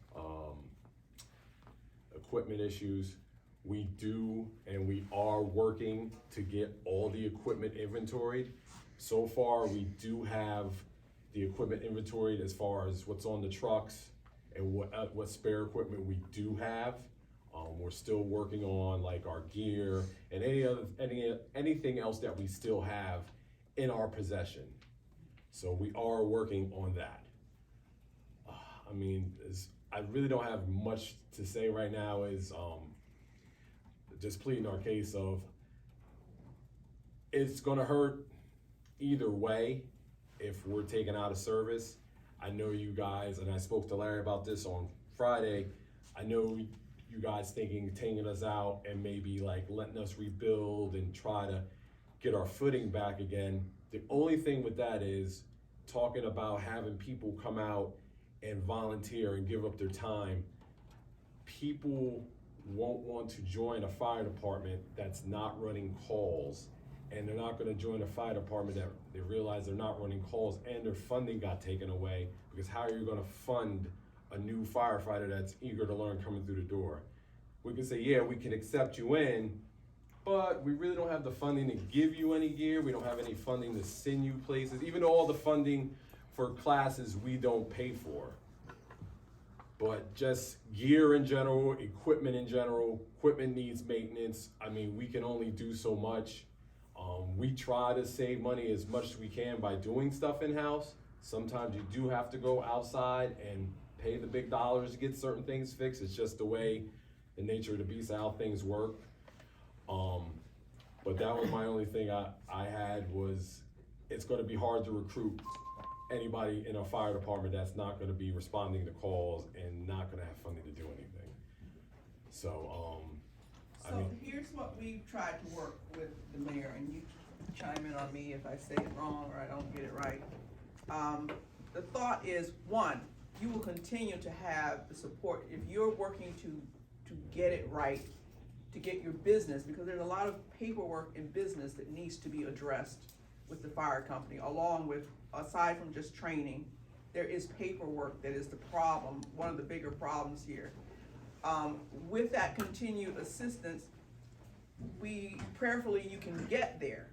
Speaker 9: equipment issues. We do and we are working to get all the equipment inventoried. So far, we do have the equipment inventoried as far as what's on the trucks and what spare equipment we do have. We're still working on like our gear and anything else that we still have in our possession. So we are working on that. I mean, I really don't have much to say right now. Is just pleading our case of it's gonna hurt either way if we're taken out of service. I know you guys, and I spoke to Larry about this on Friday, I know you guys thinking taking us out and maybe like letting us rebuild and try to get our footing back again. The only thing with that is talking about having people come out and volunteer and give up their time. People won't want to join a fire department that's not running calls, and they're not gonna join a fire department that they realize they're not running calls and their funding got taken away, because how are you gonna fund a new firefighter that's eager to learn coming through the door? We can say, yeah, we can accept you in, but we really don't have the funding to give you any gear. We don't have any funding to send you places. Even though all the funding for classes we don't pay for. But just gear in general, equipment needs maintenance. I mean, we can only do so much. We try to save money as much as we can by doing stuff in-house. Sometimes you do have to go outside and pay the big dollars to get certain things fixed. It's just the way, the nature of the beast, how things work. But that was my only thing I had was, it's gonna be hard to recruit anybody in a fire department that's not gonna be responding to calls and not gonna have funding to do anything. So, I
Speaker 1: So
Speaker 9: mean,
Speaker 1: here's what we've tried to work with the mayor, and you chime in on me if I say it wrong or I don't get it right. The thought is, one, you will continue to have the support, if you're working to get it right, to get your business, because there's a lot of paperwork in business that needs to be addressed with the fire company, along with, aside from just training, there is paperwork that is the problem, one of the bigger problems here. With that continued assistance, prayerfully you can get there.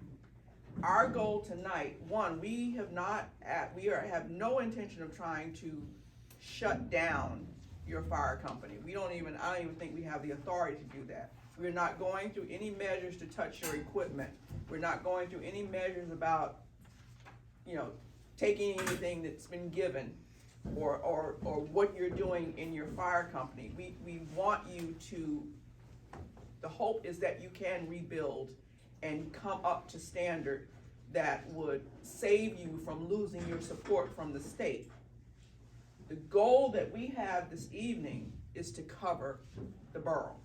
Speaker 1: Our goal tonight, one, we have no intention of trying to shut down your fire company. I don't even think we have the authority to do that. We're not going through any measures to touch your equipment. We're not going through any measures about, taking anything that's been given or what you're doing in your fire company. We want you to, the hope is that you can rebuild and come up to standard that would save you from losing your support from the state. The goal that we have this evening is to cover the borough,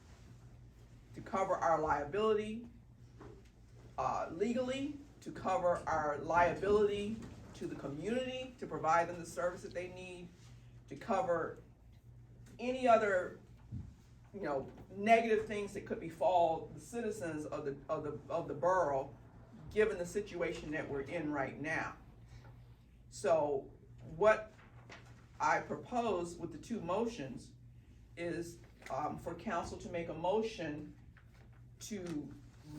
Speaker 1: to cover our liability legally, to cover our liability to the community, to provide them the service that they need, to cover any other negative things that could befall the citizens of the borough, given the situation that we're in right now. So what I propose with the two motions is for council to make a motion to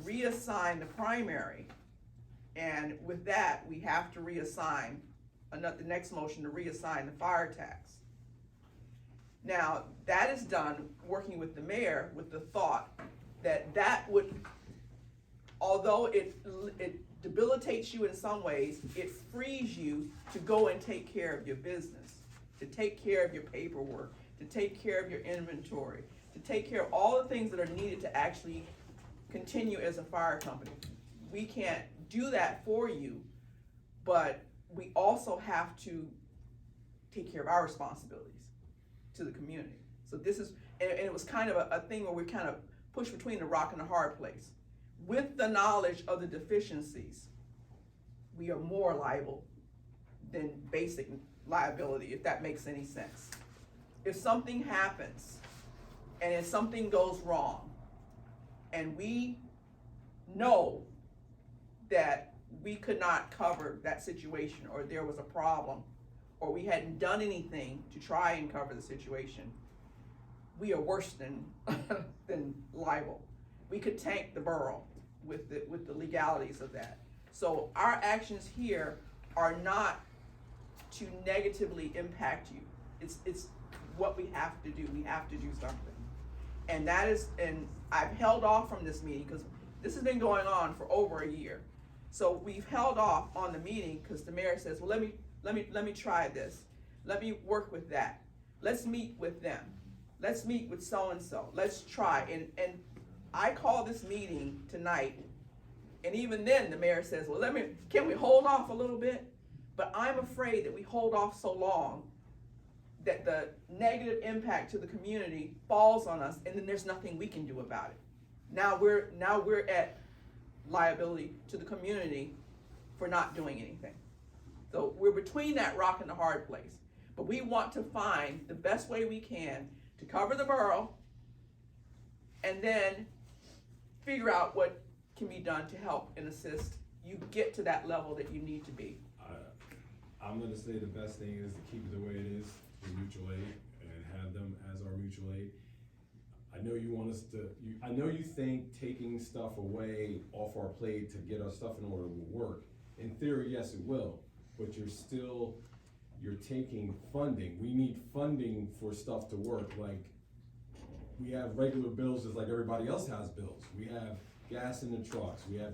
Speaker 1: reassign the primary, and with that, we have to reassign, the next motion to reassign the fire tax. Now, that is done working with the mayor with the thought that would, although it debilitates you in some ways, it frees you to go and take care of your business, to take care of your paperwork, to take care of your inventory, to take care of all the things that are needed to actually continue as a fire company. We can't do that for you, but we also have to take care of our responsibilities to the community. So this is, and it was kind of a thing where we kind of pushed between the rock and the hard place. With the knowledge of the deficiencies, we are more liable than basic liability, if that makes any sense. If something happens and if something goes wrong, and we know that we could not cover that situation, or there was a problem, or we hadn't done anything to try and cover the situation, we are worse than liable. We could tank the borough with the legalities of that. So our actions here are not to negatively impact you. It's what we have to do. We have to do something. And that is, and I've held off from this meeting because this has been going on for over a year. So we've held off on the meeting because the mayor says, well, let me try this. Let me work with that. Let's meet with them. Let's meet with so-and-so. Let's try. And I call this meeting tonight, and even then the mayor says, well, can we hold off a little bit? But I'm afraid that we hold off so long that the negative impact to the community falls on us, and then there's nothing we can do about it. Now we're at liability to the community for not doing anything. So we're between that rock and the hard place. But we want to find the best way we can to cover the borough, and then figure out what can be done to help and assist you get to that level that you need to be.
Speaker 9: I'm gonna say the best thing is to keep it the way it is with mutual aid and have them as our mutual aid. I know you want us to, I know you think taking stuff away off our plate to get our stuff in order will work. In theory, yes, it will, but you're taking funding. We need funding for stuff to work. Like, we have regular bills just like everybody else has bills. We have gas in the trucks. We have,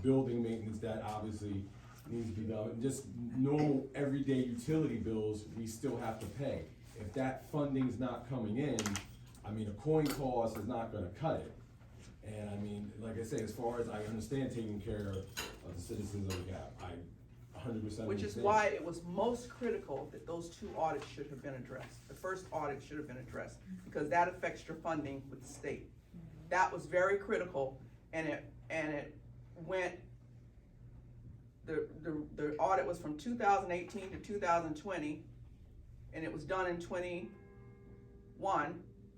Speaker 9: building maintenance that obviously needs to be done. And just normal everyday utility bills we still have to pay. If that funding's not coming in, a coin toss is not gonna cut it. And like I say, as far as I understand taking care of the citizens of the Gap, I 100%.
Speaker 1: Which is why it was most critical that those two audits should have been addressed. The first audit should have been addressed, because that affects your funding with the state. That was very critical, and it went, the audit was from 2018 to 2020, and it was done in 21,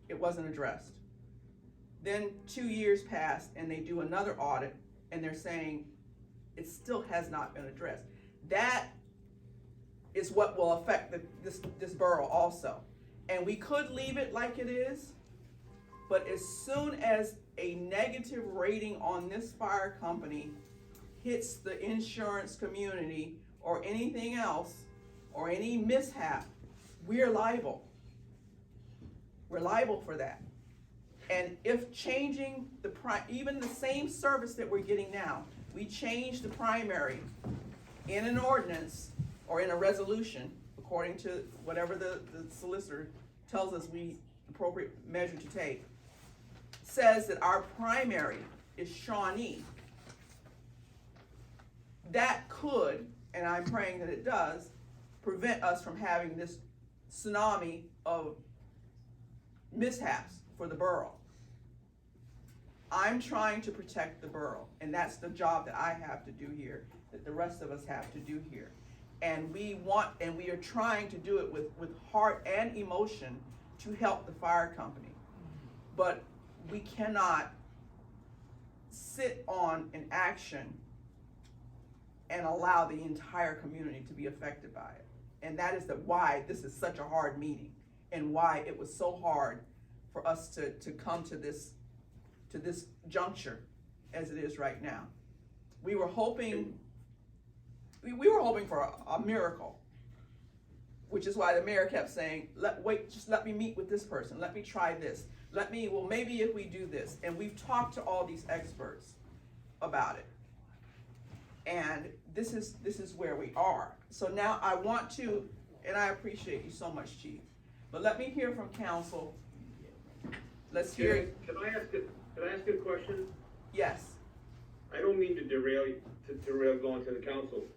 Speaker 1: it wasn't addressed. Then 2 years passed, and they do another audit, and they're saying it still has not been addressed. That is what will affect this borough also. And we could leave it like it is, but as soon as a negative rating on this fire company hits the insurance community or anything else, or any mishap, we're liable. We're liable for that. And if changing even the same service that we're getting now, we change the primary in an ordinance or in a resolution, according to whatever the solicitor tells us appropriate measure to take, says that our primary is Shawnee, that could, and I'm praying that it does, prevent us from having this tsunami of mishaps for the borough. I'm trying to protect the borough, and that's the job that I have to do here, that the rest of us have to do here. And we are trying to do it with heart and emotion to help the fire company. But we cannot sit on an action and allow the entire community to be affected by it. And that is why this is such a hard meeting, and why it was so hard for us to come to this juncture as it is right now. We were hoping for a miracle, which is why the mayor kept saying, just let me meet with this person, let me try this, maybe if we do this. And we've talked to all these experts about it. And this is where we are. So now I want to, and I appreciate you so much, Chief, but let me hear from council. Let's hear.
Speaker 7: Can I ask a question?
Speaker 1: Yes.
Speaker 7: I don't mean to derail going to the council.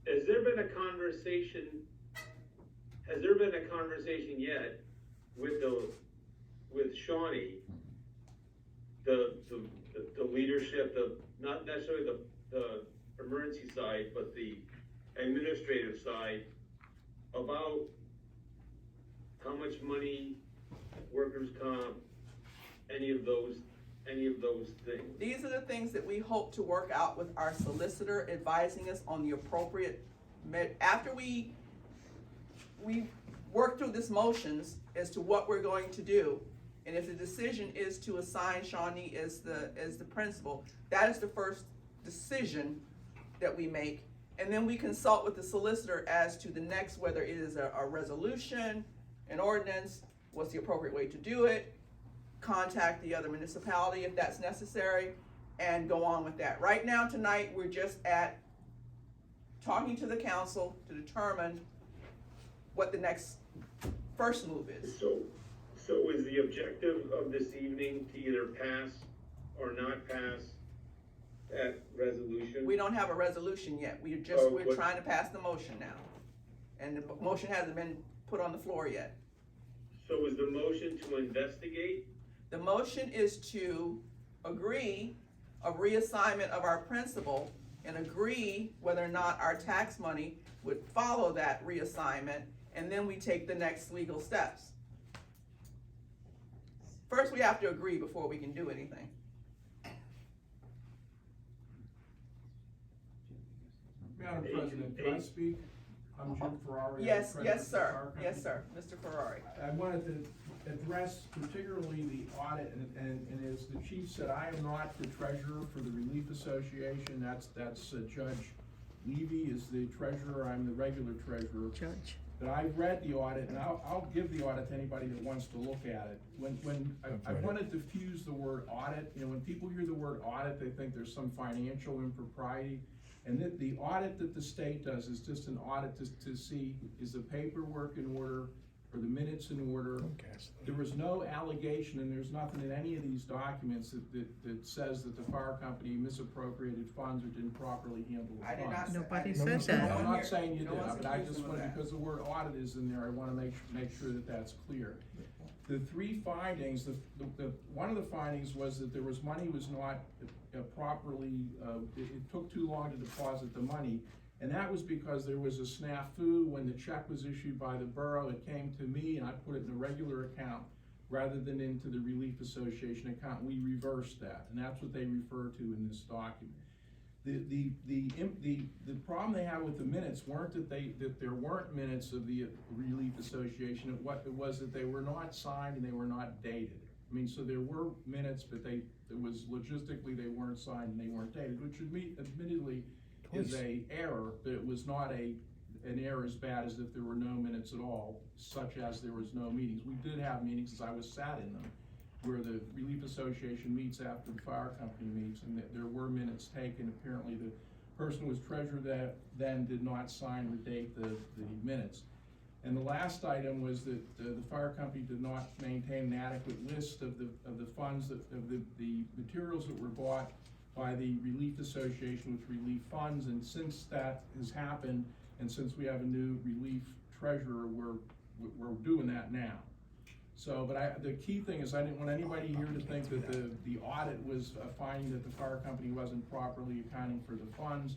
Speaker 7: Has there been a conversation yet with Shawnee, the leadership, not necessarily the emergency side, but the administrative side, about how much money, workers' comp, any of those things?
Speaker 1: These are the things that we hope to work out with our solicitor advising us on the appropriate, after we work through this motions as to what we're going to do. And if the decision is to assign Shawnee as the principal, that is the first decision that we make. And then we consult with the solicitor as to the next, whether it is a resolution, an ordinance, what's the appropriate way to do it, contact the other municipality if that's necessary, and go on with that. Right now, tonight, we're just at talking to the council to determine what the next first move is.
Speaker 7: So is the objective of this evening to either pass or not pass that resolution?
Speaker 1: We don't have a resolution yet. We're trying to pass the motion now. And the motion hasn't been put on the floor yet.
Speaker 7: So is the motion to investigate?
Speaker 1: The motion is to agree a reassignment of our principal and agree whether or not our tax money would follow that reassignment, and then we take the next legal steps. First, we have to agree before we can do anything.
Speaker 10: Madam President, can I speak? I'm Jim Ferrari.
Speaker 1: Yes,
Speaker 10: I'm
Speaker 1: yes,
Speaker 10: president of the fire
Speaker 1: sir.
Speaker 10: company.
Speaker 1: Yes, sir. Mr. Ferrari.
Speaker 10: I wanted to address particularly the audit, and as the chief said, I am not the treasurer for the Relief Association. That's Judge Levy is the treasurer. I'm the regular treasurer.
Speaker 2: Judge.
Speaker 10: But I've read the audit, and I'll give the audit to anybody that wants to look at it. When I want to diffuse the word audit, when people hear the word audit, they think there's some financial impropriety. And the audit that the state does is just an audit to see, is the paperwork in order? or the minutes in order. There was no allegation, and there's nothing in any of these documents that says that the fire company misappropriated funds or didn't properly handle the
Speaker 1: I did not
Speaker 10: funds.
Speaker 1: say.
Speaker 2: Nobody
Speaker 1: I
Speaker 2: said
Speaker 1: didn't-
Speaker 2: that.
Speaker 1: no
Speaker 10: I'm
Speaker 1: one
Speaker 10: not
Speaker 1: here-
Speaker 10: saying you
Speaker 1: no
Speaker 10: did,
Speaker 1: one's
Speaker 10: but I
Speaker 1: accused
Speaker 10: just
Speaker 1: them of
Speaker 10: wanted,
Speaker 1: that.
Speaker 10: because the word audit is in there, I wanna make sure that that's clear. The three findings, one of the findings was that there was money was not properly, it took too long to deposit the money. And that was because there was a snafu when the check was issued by the borough, it came to me and I put it in a regular account rather than into the Relief Association account. We reversed that, and that's what they refer to in this document. The problem they had with the minutes weren't that there weren't minutes of the Relief Association. It was that they were not signed and they were not dated. I mean, so there were minutes, but it was logistically they weren't signed and they weren't dated, which admittedly is a error, but it was not an error as bad as if there were no minutes at all, such as there was no meetings. We did have meetings, as I was sat in them, where the Relief Association meets after the fire company meets, and there were minutes taken. Apparently the person who was treasurer that then did not sign or date the minutes. And the last item was that the fire company did not maintain an adequate list of the funds, of the materials that were bought by the Relief Association with relief funds. And since that has happened, and since we have a new relief treasurer, we're doing that now. So, but the key thing is I didn't want anybody here to think that the audit was finding that the fire company wasn't properly accounting for the funds.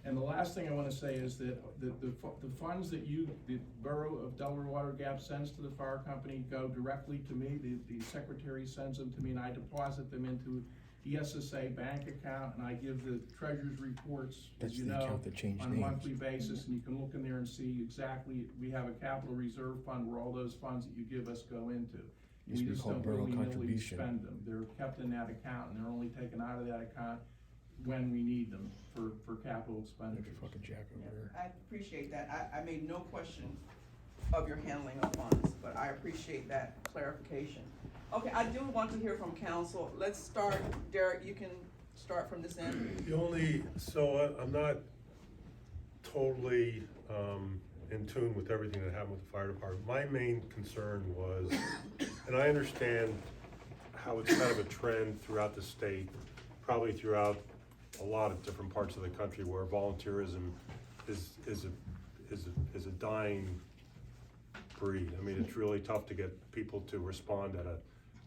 Speaker 10: And the last thing I want to say is that the funds that the Borough of Delaware Water Gap sends to the fire company go directly to me. The secretary sends them to me and I deposit them into the SSA bank account, and I give the treasurer's reports, as you know, on a monthly basis, and you can look in there and see exactly, we have a capital reserve fund where all those funds that you give us go into. We just don't willy-nilly spend them. They're kept in that account, and they're only taken out of that account when we need them for capital expenditures.
Speaker 1: I appreciate that. I made no question of your handling of funds, but I appreciate that clarification. Okay, I do want to hear from council. Let's start, Derek, you can start from this end.
Speaker 6: I'm not totally in tune with everything that happened with the fire department. My main concern was, and I understand how it's kind of a trend throughout the state, probably throughout a lot of different parts of the country where volunteerism is a dying breed. I mean, it's really tough to get people to respond at a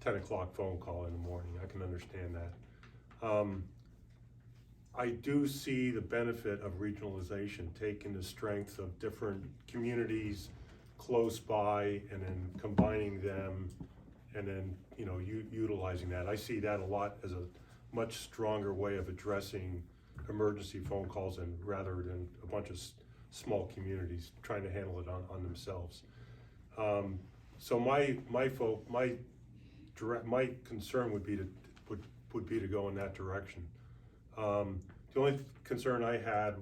Speaker 6: 10 o'clock phone call in the morning. I can understand that. I do see the benefit of regionalization, taking the strength of different communities close by and then combining them and then, utilizing that. I see that a lot as a much stronger way of addressing emergency phone calls and rather than a bunch of small communities trying to handle it on themselves. So my concern would be to go in that direction. The only concern I had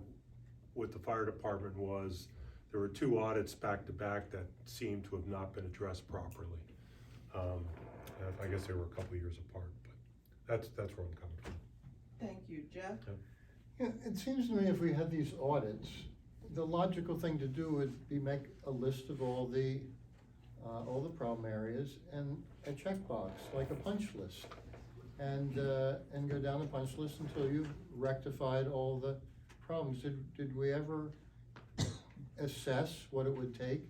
Speaker 6: with the fire department was there were 2 audits back to back that seemed to have not been addressed properly. I guess they were a couple of years apart, but that's where I'm coming from.
Speaker 1: Thank you, Jeff.
Speaker 11: Yeah, it seems to me if we had these audits, the logical thing to do would be make a list of all the problem areas and a checkbox, like a punch list. And go down the punch list until you've rectified all the problems. Did we ever assess what it would take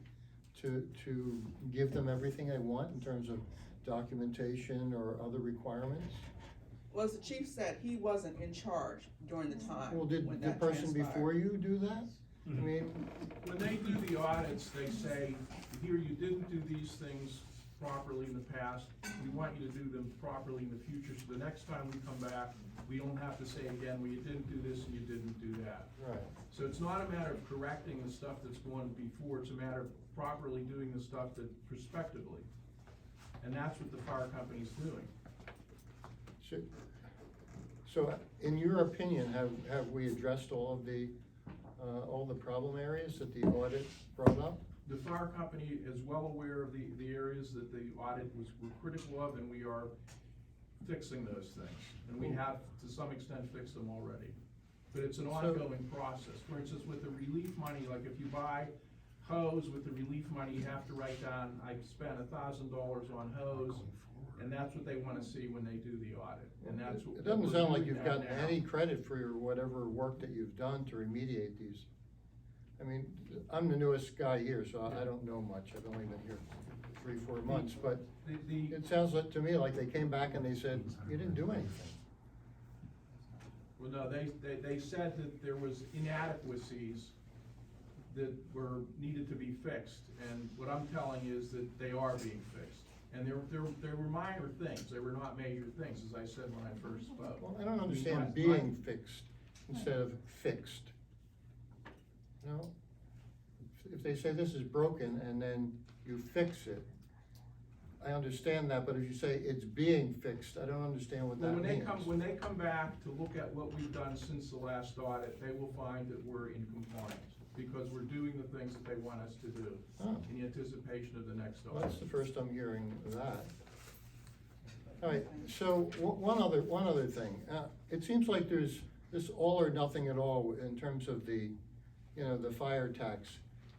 Speaker 11: to give them everything they want in terms of documentation or other requirements?
Speaker 1: Well, as the chief said, he wasn't in charge during the time
Speaker 11: Well,
Speaker 1: when
Speaker 11: did the
Speaker 1: that
Speaker 11: person
Speaker 1: transpired.
Speaker 11: before you do that? I mean,
Speaker 10: When they do the audits, they say, here, you didn't do these things properly in the past, we want you to do them properly in the future, so the next time we come back, we don't have to say again, well, you didn't do this and you didn't do that.
Speaker 11: right.
Speaker 10: So it's not a matter of correcting the stuff that's gone before, it's a matter of properly doing the stuff that prospectively. And that's what the fire company's doing.
Speaker 11: So in your opinion, have we addressed all the problem areas that the audit brought up?
Speaker 10: The fire company is well aware of the areas that the audit were critical of, and we are fixing those things. And we have, to some extent, fixed them already. But it's an ongoing process. For instance, with the relief money, like if you buy hose with the relief money, you have to write down, I spent $1,000 on hose, and that's what they wanna see when they do the audit, and that's what.
Speaker 11: It doesn't
Speaker 10: we're
Speaker 11: sound like
Speaker 10: doing
Speaker 11: you've
Speaker 10: that
Speaker 11: gotten
Speaker 10: now.
Speaker 11: any credit for your whatever work that you've done to remediate these. I mean, I'm the newest guy here, so I don't know much, I've only been here 3-4 months, but it sounds like, to me, like they came back and they said, you didn't do anything.
Speaker 10: Well, no, they said that there was inadequacies that needed to be fixed, and what I'm telling you is that they are being fixed. And there were minor things, they were not major things, as I said when I first spoke.
Speaker 11: Well, I don't understand being fixed instead of fixed. You know, if they say this is broken and then you fix it, I understand that, but if you say it's being fixed, I don't understand what
Speaker 10: Well,
Speaker 11: that means.
Speaker 10: when they come back to look at what we've done since the last audit, they will find that we're in compliance, because we're doing the things that they want us to do
Speaker 11: Oh.
Speaker 10: in anticipation of the next
Speaker 11: Well,
Speaker 10: audit.
Speaker 11: that's the first I'm hearing of that. All right, so one other thing. It seems like there's this all or nothing at all in terms of the, you know, the fire tax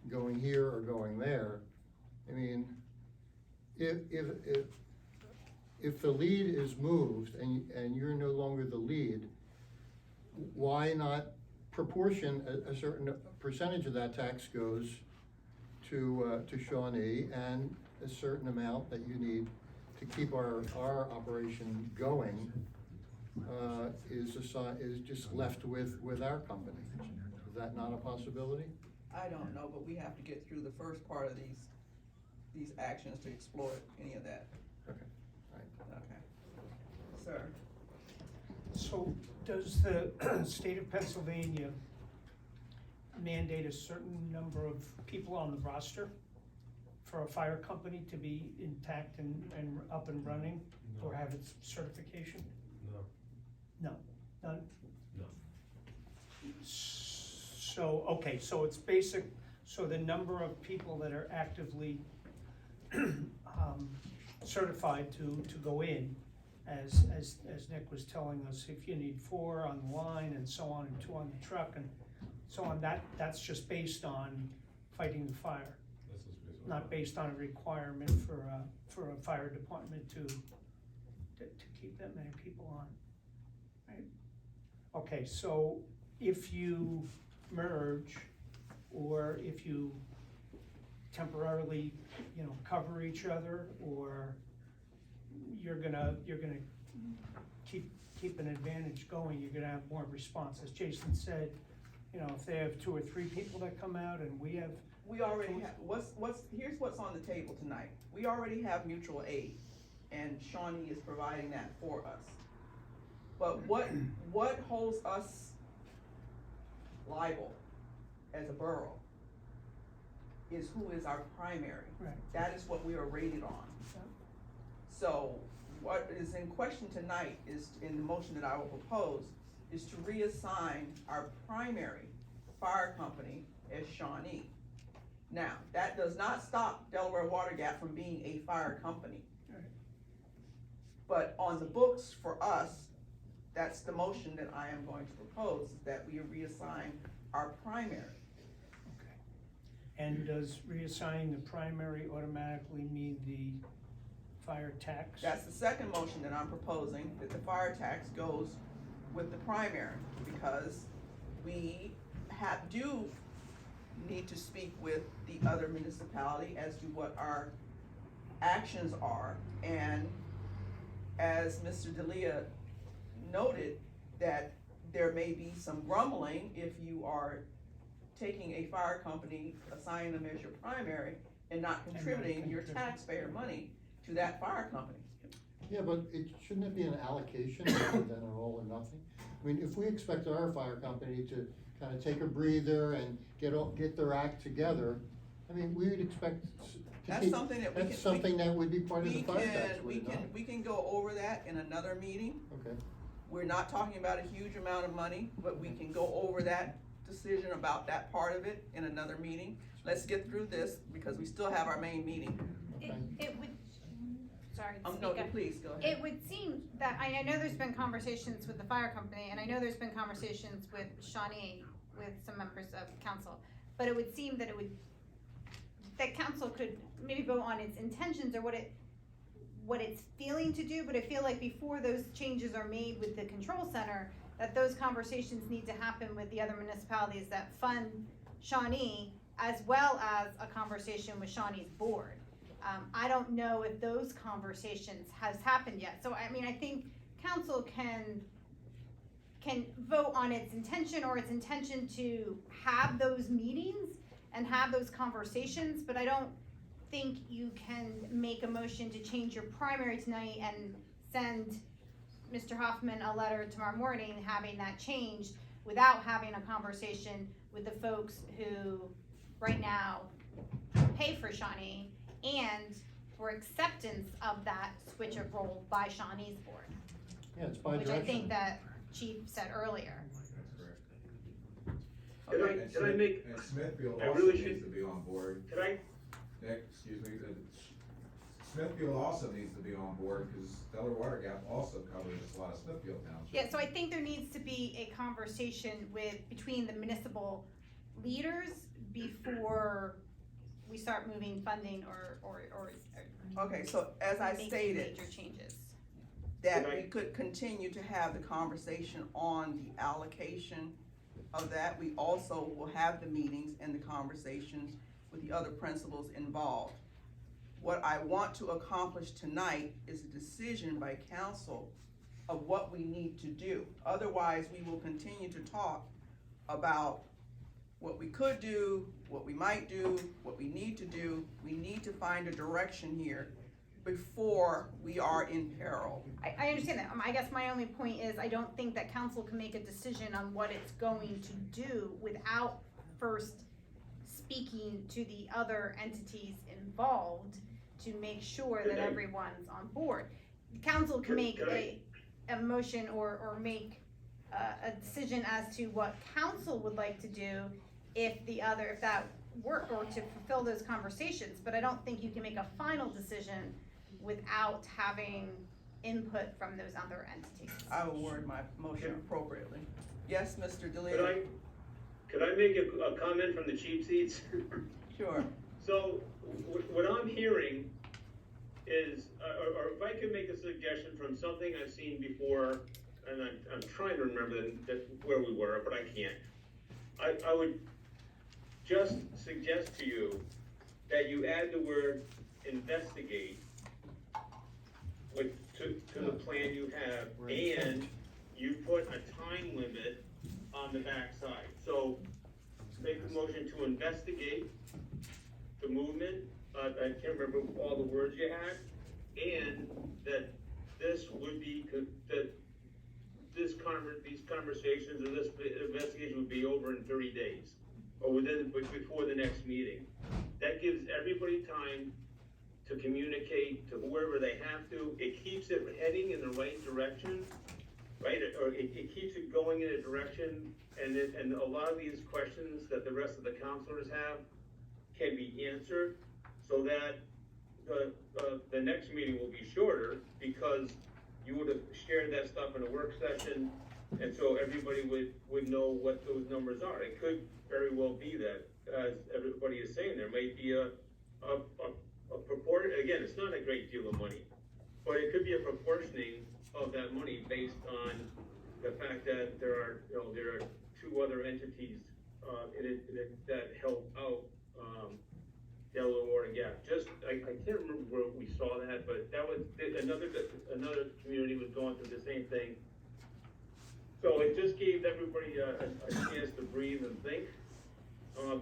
Speaker 11: going here or going there. I mean, if the lead is moved and you're no longer the lead, why not proportion a certain percentage of that tax goes to Shawnee, and a certain amount that you need to keep our operation going is just left with our company. Is that not a possibility?
Speaker 1: I don't know, but we have to get through the first part of these actions to explore any of that.
Speaker 11: Okay, all right.
Speaker 1: Okay. Sir?
Speaker 12: So does the state of Pennsylvania mandate a certain number of people on the roster for a fire company to be intact and up and running, or have its certification?
Speaker 9: No.
Speaker 12: No, none?
Speaker 9: No.
Speaker 12: So, okay, so it's basic, so the number of people that are actively certified to go in, as Nick was telling us, if you need 4 on the line and so on, and 2 on the truck and so on, that's just based on fighting the fire,
Speaker 9: That's just based on.
Speaker 12: not based on a requirement for a fire department to keep that many people on, right? Okay, so if you merge, or if you temporarily, cover each other, or you're gonna keep an advantage going, you're gonna have more response. As Jason said, if they have 2 or 3 people that come out and we have,
Speaker 1: We already have, here's what's on the table tonight. We already have mutual aid, and Shawnee is providing that for us. But what holds us liable as a borough is who is our primary.
Speaker 12: right,
Speaker 1: That is what we are rated on. So what is in question tonight is, in the motion that I will propose, is to reassign our primary fire company as Shawnee. Now, that does not stop Delaware Water Gap from being a fire company.
Speaker 12: right.
Speaker 1: But on the books for us, that's the motion that I am going to propose, is that we reassign our primary.
Speaker 12: Okay. And does reassigning the primary automatically mean the fire tax?
Speaker 1: That's the second motion that I'm proposing, that the fire tax goes with the primary, because we do need to speak with the other municipality as to what our actions are. And as Mr. D'Elia noted, that there may be some grumbling if you are taking a fire company, assigning them as your primary, and not contributing your taxpayer money to that fire company.
Speaker 11: Yeah, but shouldn't it be an allocation rather than an all or nothing? I mean, if we expect our fire company to kind of take a breather and get their act together, I mean, we would expect to
Speaker 1: That's
Speaker 11: keep-
Speaker 1: something that we
Speaker 11: that's
Speaker 1: can-
Speaker 11: something that would be part of the fire tax, would
Speaker 1: We
Speaker 11: it not?
Speaker 1: can, we can go over that in another meeting.
Speaker 11: Okay,
Speaker 1: We're not talking about a huge amount of money, but we can go over that decision about that part of it in another meeting. Let's get through this, because we still have our main meeting.
Speaker 13: It would, sorry to
Speaker 1: No,
Speaker 13: speak up.
Speaker 1: please, go ahead.
Speaker 13: It would seem that, I know there's been conversations with the fire company, and I know there's been conversations with Shawnee, with some members of council, but it would seem that it would that council could maybe vote on its intentions or what it's feeling to do, but I feel like before those changes are made with the control center, that those conversations need to happen with the other municipalities that fund Shawnee, as well as a conversation with Shawnee's board. I don't know if those conversations has happened yet, so I mean, I think council can vote on its intention or its intention to have those meetings and have those conversations, but I don't think you can make a motion to change your primary tonight and send Mr. Hoffman a letter tomorrow morning having that changed without having a conversation with the folks who right now pay for Shawnee and for acceptance of that switch of role by Shawnee's board.
Speaker 11: Yeah, it's by
Speaker 13: Which
Speaker 11: direction.
Speaker 13: I think that Chief said earlier.
Speaker 7: Can I make,
Speaker 8: And Smithfield
Speaker 7: I
Speaker 8: also
Speaker 7: really
Speaker 8: needs
Speaker 7: should-
Speaker 8: to be on board.
Speaker 7: can I,
Speaker 8: Nick, excuse me, Smithfield also needs to be on board, because Delaware Water Gap also covers a lot of Smithfield Township.
Speaker 13: Yeah, so I think there needs to be a conversation between the municipal leaders before we start moving funding or
Speaker 1: Okay, so as I
Speaker 13: making
Speaker 1: stated,
Speaker 13: major changes.
Speaker 1: that we could continue to have the conversation on the allocation of that. We also will have the meetings and the conversations with the other principals involved. What I want to accomplish tonight is a decision by council of what we need to do. Otherwise, we will continue to talk about what we could do, what we might do, what we need to do. We need to find a direction here before we are in peril.
Speaker 13: I understand that. I guess my only point is I don't think that council can make a decision on what it's going to do without first speaking to the other entities involved to make sure that everyone's on board. Council can make a motion or make a decision as to what council would like to do if that work or to fulfill those conversations, but I don't think you can make a final decision without having input from those other entities.
Speaker 1: I will word my motion appropriately. Yes, Mr. DeLeo?
Speaker 7: could I make a comment from the cheap seats?
Speaker 1: Sure.
Speaker 7: So, what I'm hearing is, or if I could make a suggestion from something I've seen before, and I'm trying to remember where we were, but I can't. I would just suggest to you that you add the word investigate to the plan you have, and you put a time limit on the backside. So, make a motion to investigate the movement, I can't remember all the words you had, and that this would be, that these conversations or this investigation would be over in 30 days, or before the next meeting. That gives everybody time to communicate to whoever they have to. It keeps it heading in the right direction, right? Or it keeps it going in a direction, and a lot of these questions that the rest of the counselors have can be answered, so that the next meeting will be shorter, because you would have shared that stuff in a work session, and so everybody would know what those numbers are. It could very well be that, as everybody is saying, there might be a proportion, again, it's not a great deal of money, but it could be a proportioning of that money based on the fact that there are two other entities that help out Delaware Water Gap. I can't remember where we saw that, but that was another community was going through the same thing. So it just gave everybody a chance to breathe and think,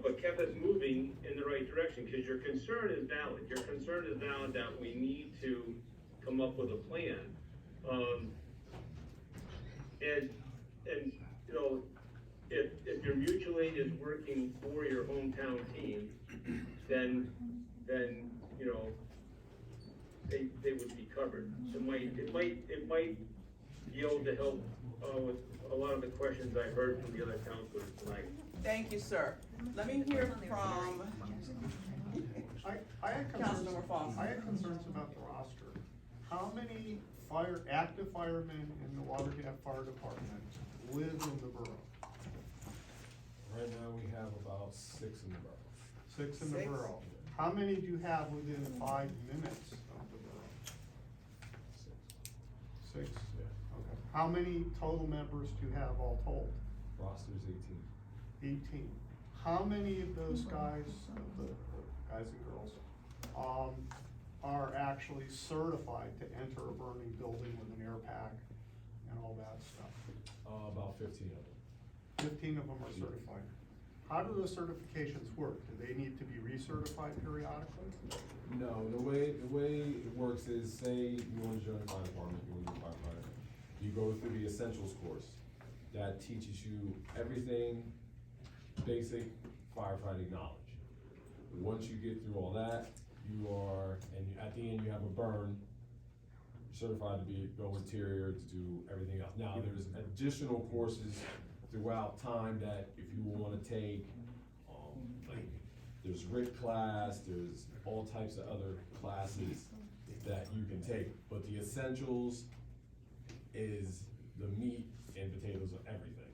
Speaker 7: but kept us moving in the right direction, because your concern is valid. Your concern is valid that we need to come up with a plan. And you know, if your mutual aid is working for your hometown team, then you know, they would be covered. It might be able to help with a lot of the questions I heard from the other counselors tonight.
Speaker 1: Thank you, sir. Let me hear from
Speaker 14: I had concerns,
Speaker 1: Councilmember Foster.
Speaker 14: I had concerns about the roster. How many active firemen in the Water Gap Fire Department live in the borough?
Speaker 9: Right now, we have about 6 in the borough.
Speaker 14: 6 in the
Speaker 1: Six?
Speaker 14: borough. How many do you have within 5 minutes of the borough? 6?
Speaker 9: Yeah.
Speaker 14: Okay. How many total members do you have all told?
Speaker 9: Roster's 18.
Speaker 14: 18. How many of those guys, the guys and girls, are actually certified to enter a burning building with an air pack and all that stuff?
Speaker 9: About 15 of them.
Speaker 14: 15 of them are certified. How do those certifications work? Do they need to be recertified periodically?
Speaker 9: No, the way it works is, say you want to join the fire department, you want to be a firefighter. You go through the essentials course that teaches you everything basic firefighting knowledge. Once you get through all that, you are, and at the end you have a burn, certified to go interior, to do everything else. Now, there's additional courses throughout time that if you wanna take, like, there's RIT class, there's all types of other classes that you can take, but the essentials is the meat and potatoes of everything.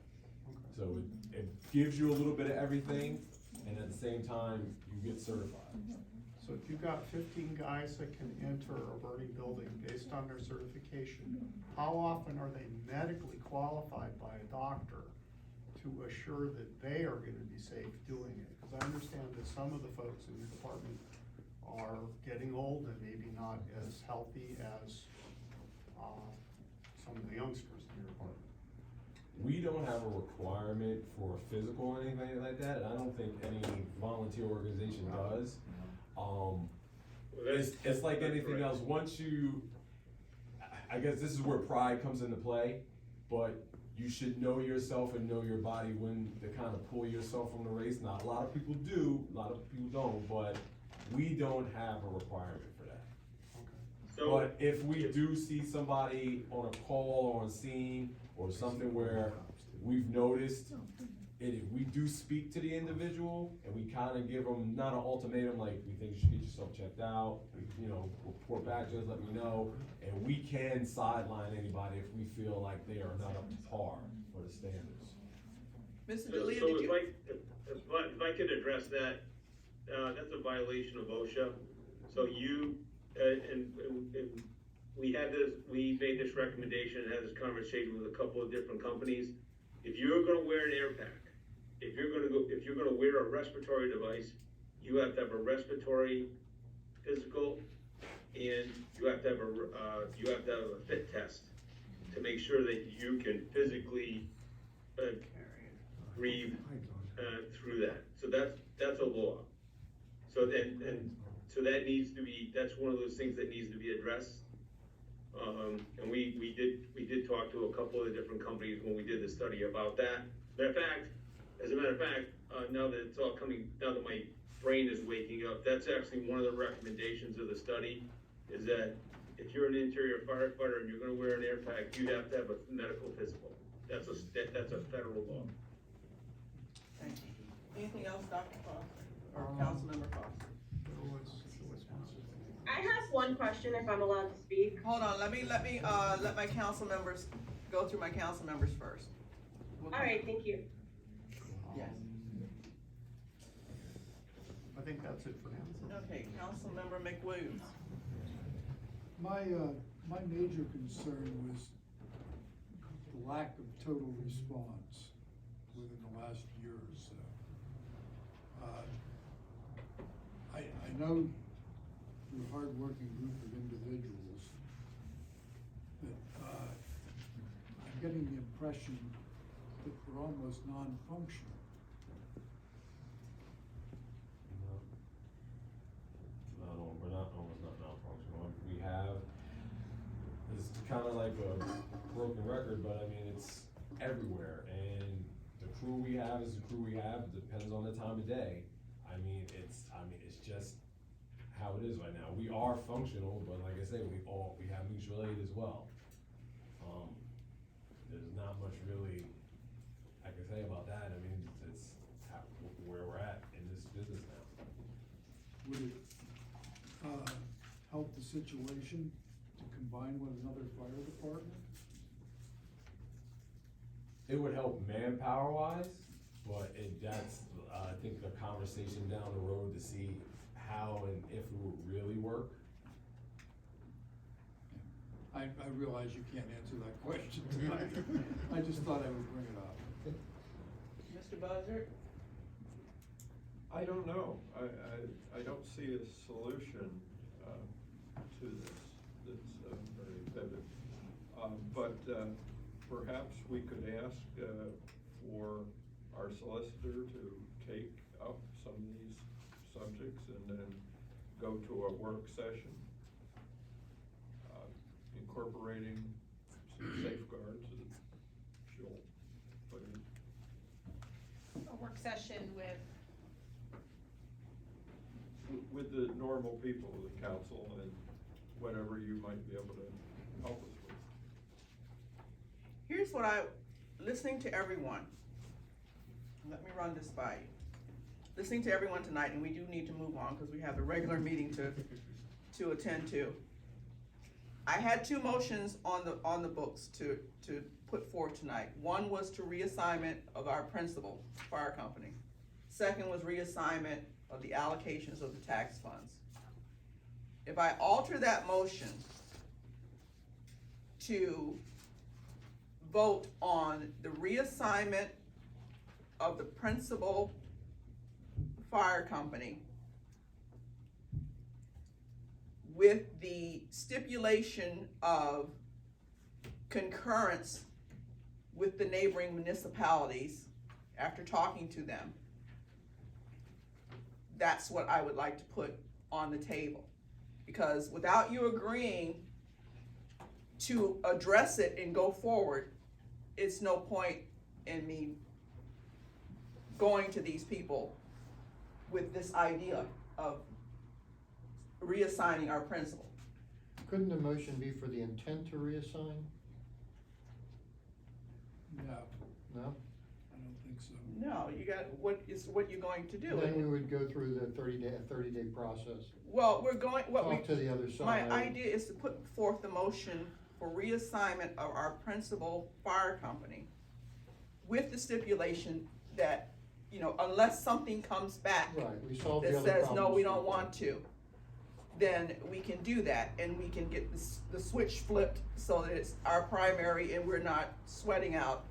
Speaker 9: So it gives you a little bit of everything, and at the same time, you get certified.
Speaker 14: So if you've got 15 guys that can enter a burning building based on their certification, how often are they medically qualified by a doctor to assure that they are gonna be safe doing it? Because I understand that some of the folks in your department are getting old and maybe not as healthy as some of the youngsters in your department.
Speaker 9: We don't have a requirement for physical or anything like that, and I don't think any volunteer organization does. It's like anything else, once you, I guess this is where pride comes into play, but you should know yourself and know your body when to kind of pull yourself from the race. Not a lot of people do, a lot of people don't, but we don't have a requirement for that.
Speaker 7: So,
Speaker 9: But if we do see somebody on a call or on scene or something where we've noticed, if we do speak to the individual and we kind of give them, not an ultimatum, like, we think you should get yourself checked out, report back to us, let me know, and we can sideline anybody if we feel like they are not up to par for the standards.
Speaker 1: Mr.
Speaker 7: so
Speaker 1: DeLeo, did you?
Speaker 7: if I could address that, that's a violation of OSHA. So you, and we made this recommendation and had this conversation with a couple of different companies. If you're gonna wear an air pack, if you're gonna wear a respiratory device, you have to have a respiratory physical, and you have to have a fit test to make sure that you can physically breathe through that. So that's a law. So so that needs to be, that's one of those things that needs to be addressed. And we did talk to a couple of the different companies when we did the study about that. As a matter of fact, now that it's all coming, now that my brain is waking up, that's actually one of the recommendations of the study, is that if you're an interior firefighter and you're gonna wear an air pack, you have to have a medical physical. That's a federal law.
Speaker 1: Thank you. Anything else, Dr. Foster, or Councilmember Foster?
Speaker 15: I have one question if I'm allowed to speak.
Speaker 1: Hold on, let my council members, go through my council members first.
Speaker 15: All right, thank you.
Speaker 1: Yes.
Speaker 14: I think that's it for now.
Speaker 1: Okay, Councilmember McWilliams.
Speaker 16: My major concern was the lack of total response within the last year or so. I know you're a hard-working group of individuals, but I'm getting the impression that we're almost non-functional.
Speaker 9: No, we're not, almost not non-functional. We have, it's kind of like a broken record, but I mean, it's everywhere. And the crew we have is the crew we have, it depends on the time of day. I mean, it's just how it is right now. We are functional, but like I say, we have mutual aid as well. There's not much really I can say about that. I mean, it's where we're at in this business now.
Speaker 16: Would it help the situation to combine with another fire department?
Speaker 9: It would help manpower wise, but that's, I think, a conversation down the road to see how and if it would really work.
Speaker 16: I realize you can't answer that question tonight. I just thought I would bring it up.
Speaker 1: Mr. Buzzard?
Speaker 17: I don't know. I don't see a solution to this that's very vivid. But perhaps we could ask for our solicitor to take up some of these subjects and then go to a work session incorporating some safeguards that she'll put in.
Speaker 13: A work session
Speaker 17: With the normal people of the council and whatever you might be able to help us with.
Speaker 1: Here's what listening to everyone, let me run this by you. Listening to everyone tonight, and we do need to move on because we have the regular meeting to attend to. I had two motions on the books to put forth tonight. One was to reassignment of our principal fire company. Second was reassignment of the allocations of the tax funds. If I alter that motion to vote on the reassignment of the principal fire company with the stipulation of concurrence with the neighboring municipalities after talking to them, that's what I would like to put on the table. Because without you agreeing to address it and go forward, it's no point in me going to these people with this idea of reassigning our principal.
Speaker 11: Couldn't the motion be for the intent to reassign?
Speaker 16: No,
Speaker 11: No?
Speaker 16: I don't think so.
Speaker 1: No, you got, what you're going to do.
Speaker 11: Then we would go through the 30-day process.
Speaker 1: Well, we're going,
Speaker 11: Talk to the other side.
Speaker 1: my idea is to put forth the motion for reassignment of our principal fire company with the stipulation that, unless something comes back
Speaker 11: Right, we solve the
Speaker 1: that
Speaker 11: other
Speaker 1: says,
Speaker 11: problems.
Speaker 1: no, we don't want to, then we can do that, and we can get the switch flipped so that it's our primary and we're not sweating out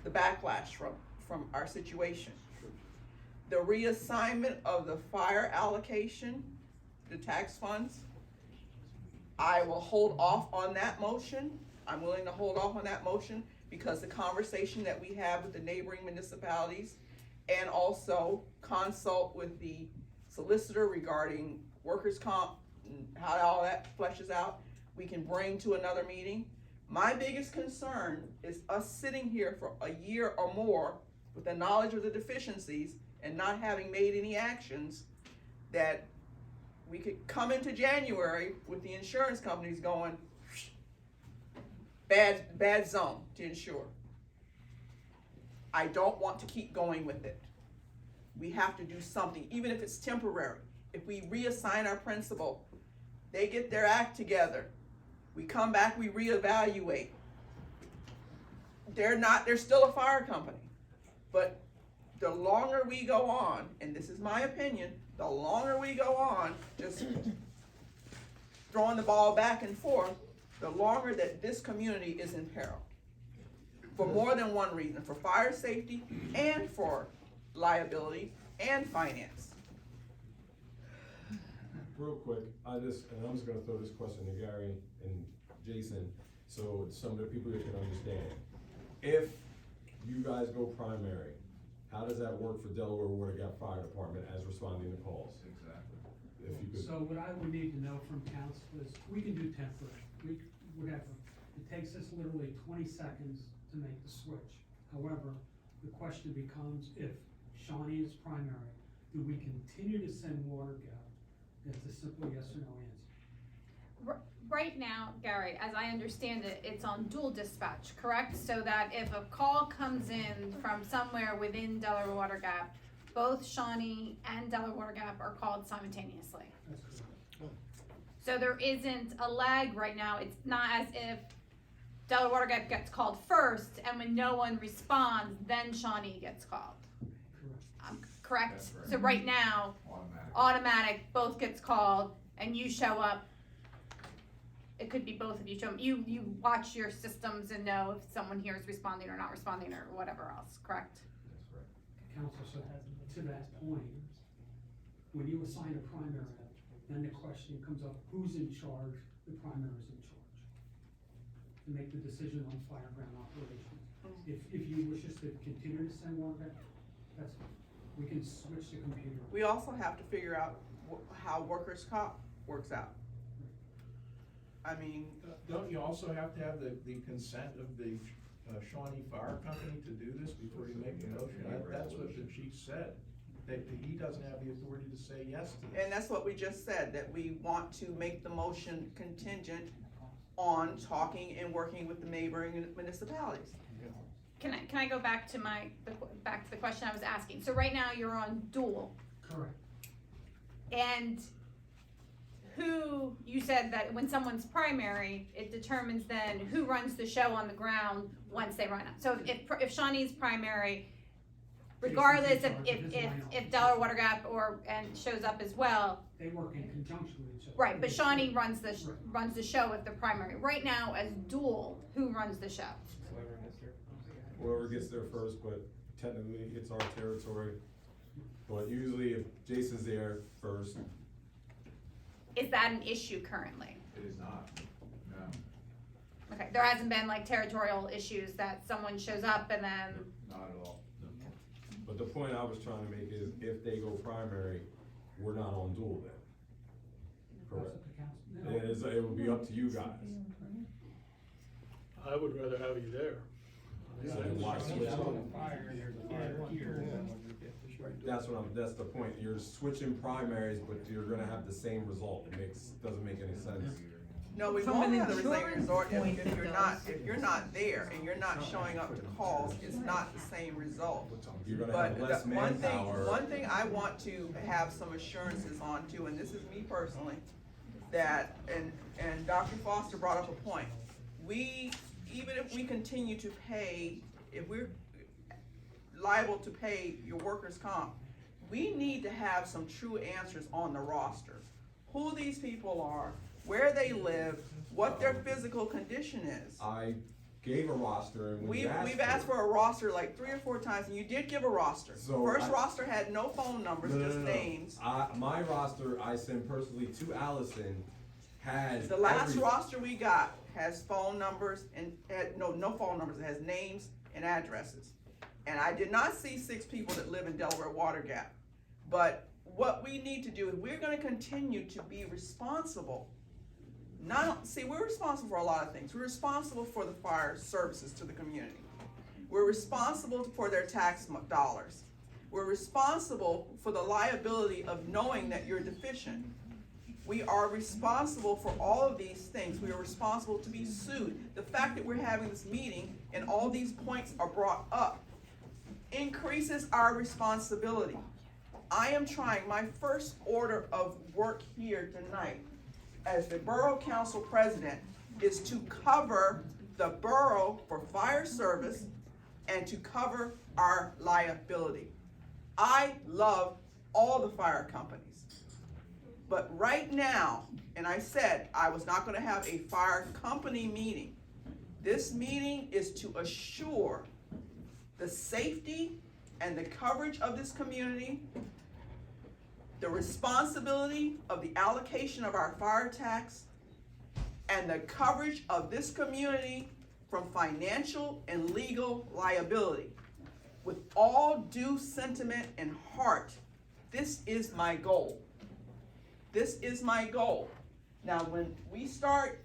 Speaker 1: the backlash from our situation. The reassignment of the fire allocation, the tax funds, I will hold off on that motion. I'm willing to hold off on that motion because the conversation that we have with the neighboring municipalities and also consult with the solicitor regarding workers' comp and how all that fleshes out, we can bring to another meeting. My biggest concern is us sitting here for a year or more with the knowledge of the deficiencies and not having made any actions, that we could come into January with the insurance companies going, bad zone to insure. I don't want to keep going with it. We have to do something, even if it's temporary. If we reassign our principal, they get their act together. We come back, we reevaluate. They're still a fire company. But the longer we go on, and this is my opinion, the longer we go on, just throwing the ball back and forth, the longer that this community is in peril. For more than one reason, for fire safety and for liability and finance.
Speaker 9: Real quick, and I'm just gonna throw this question to Gary and Jason, so some of the people here can understand. If you guys go primary, how does that work for Delaware Water Gap Fire Department as responding to calls?
Speaker 8: Exactly.
Speaker 9: If you could.
Speaker 5: So what I would need to know from council is, we can do temporary, whatever. It takes us literally 20 seconds to make the switch. However, the question becomes, if Shawnee is primary, do we continue to send water gap? It's a simple yes or no answer.
Speaker 13: right now, Gary, as I understand it, it's on dual dispatch, correct? So that if a call comes in from somewhere within Delaware Water Gap, both Shawnee and Delaware Water Gap are called simultaneously.
Speaker 5: That's correct.
Speaker 13: So there isn't a lag right now. It's not as if Delaware Water Gap gets called first, and when no one responds, then Shawnee gets called.
Speaker 5: Correct.
Speaker 13: Correct?
Speaker 8: That's right.
Speaker 13: So right now,
Speaker 8: Automatic.
Speaker 13: automatic, both gets called, and you show up. It could be both of you show up. You watch your systems and know if someone here is responding or not responding or whatever else, correct?
Speaker 5: Council, so to that point, when you assign a primary, then the question comes up, who's in charge? The primary is in charge to make the decision on fireground operations. If you wish us to continue to send one back, we can switch the computer.
Speaker 1: We also have to figure out how workers' comp works out. I mean,
Speaker 10: Don't you also have to have the consent of the Shawnee Fire Company to do this before you make a motion? That's what the chief said, that he doesn't have the authority to say yes to this.
Speaker 1: and that's what we just said, that we want to make the motion contingent on talking and working with the neighboring municipalities.
Speaker 13: Can I go back to the question I was asking? So right now you're on dual,
Speaker 5: Correct.
Speaker 13: and who, you said that when someone's primary, it determines then who runs the show on the ground once they run it. So if Shawnee's primary, regardless if Delaware Water Gap and shows up as well,
Speaker 5: They work in conjunction with each other.
Speaker 13: right, but Shawnee runs the show if they're primary. Right now as dual, who runs the show?
Speaker 9: Whoever gets there first, but technically it's our territory. But usually if Jason's there first,
Speaker 13: Is that an issue currently?
Speaker 8: It is not, no.
Speaker 13: Okay, there hasn't been like territorial issues that someone shows up and then,
Speaker 8: Not at all.
Speaker 9: but the point I was trying to make is if they go primary, we're not on dual then. Correct. It would be up to you guys.
Speaker 3: I would rather have you there.
Speaker 9: So then why switch?
Speaker 12: Fire, there's a fire here.
Speaker 9: That's the point. You're switching primaries, but you're gonna have the same result. Doesn't make any sense.
Speaker 1: No, we
Speaker 2: From
Speaker 1: won't
Speaker 2: an
Speaker 1: have the same
Speaker 2: insurance
Speaker 1: result
Speaker 2: point,
Speaker 1: if
Speaker 2: it
Speaker 1: you're not there and you're not showing up to calls, it's not the same result.
Speaker 9: You're gonna
Speaker 1: But
Speaker 9: have less
Speaker 1: the one
Speaker 9: manpower.
Speaker 1: thing I want to have some assurances on too, and this is me personally, that, and Dr. Foster brought up a point. Even if we continue to pay, if we're liable to pay your workers' comp, we need to have some true answers on the roster. Who these people are, where they live, what their physical condition is.
Speaker 9: I gave a roster and
Speaker 1: We've asked for a roster like 3 or 4 times, and you did give a roster.
Speaker 9: So
Speaker 1: First roster had no phone numbers, just names.
Speaker 9: My roster I sent personally to Allison has
Speaker 1: The last
Speaker 9: every-
Speaker 1: roster we got has phone numbers and, no phone numbers, it has names and addresses. And I did not see 6 people that live in Delaware Water Gap. But what we need to do is we're gonna continue to be responsible. We're responsible for a lot of things. We're responsible for the fire services to the community. We're responsible for their tax dollars. We're responsible for the liability of knowing that you're deficient. We are responsible for all of these things. We are responsible to be sued. The fact that we're having this meeting and all these points are brought up increases our responsibility. I am trying, my first order of work here tonight as the Borough Council President is to cover the borough for fire service and to cover our liability. I love all the fire companies. But right now, and I said I was not gonna have a fire company meeting. This meeting is to assure the safety and the coverage of this community, the responsibility of the allocation of our fire tax, and the coverage of this community from financial and legal liability. With all due sentiment and heart, this is my goal. This is my goal. Now, when we start,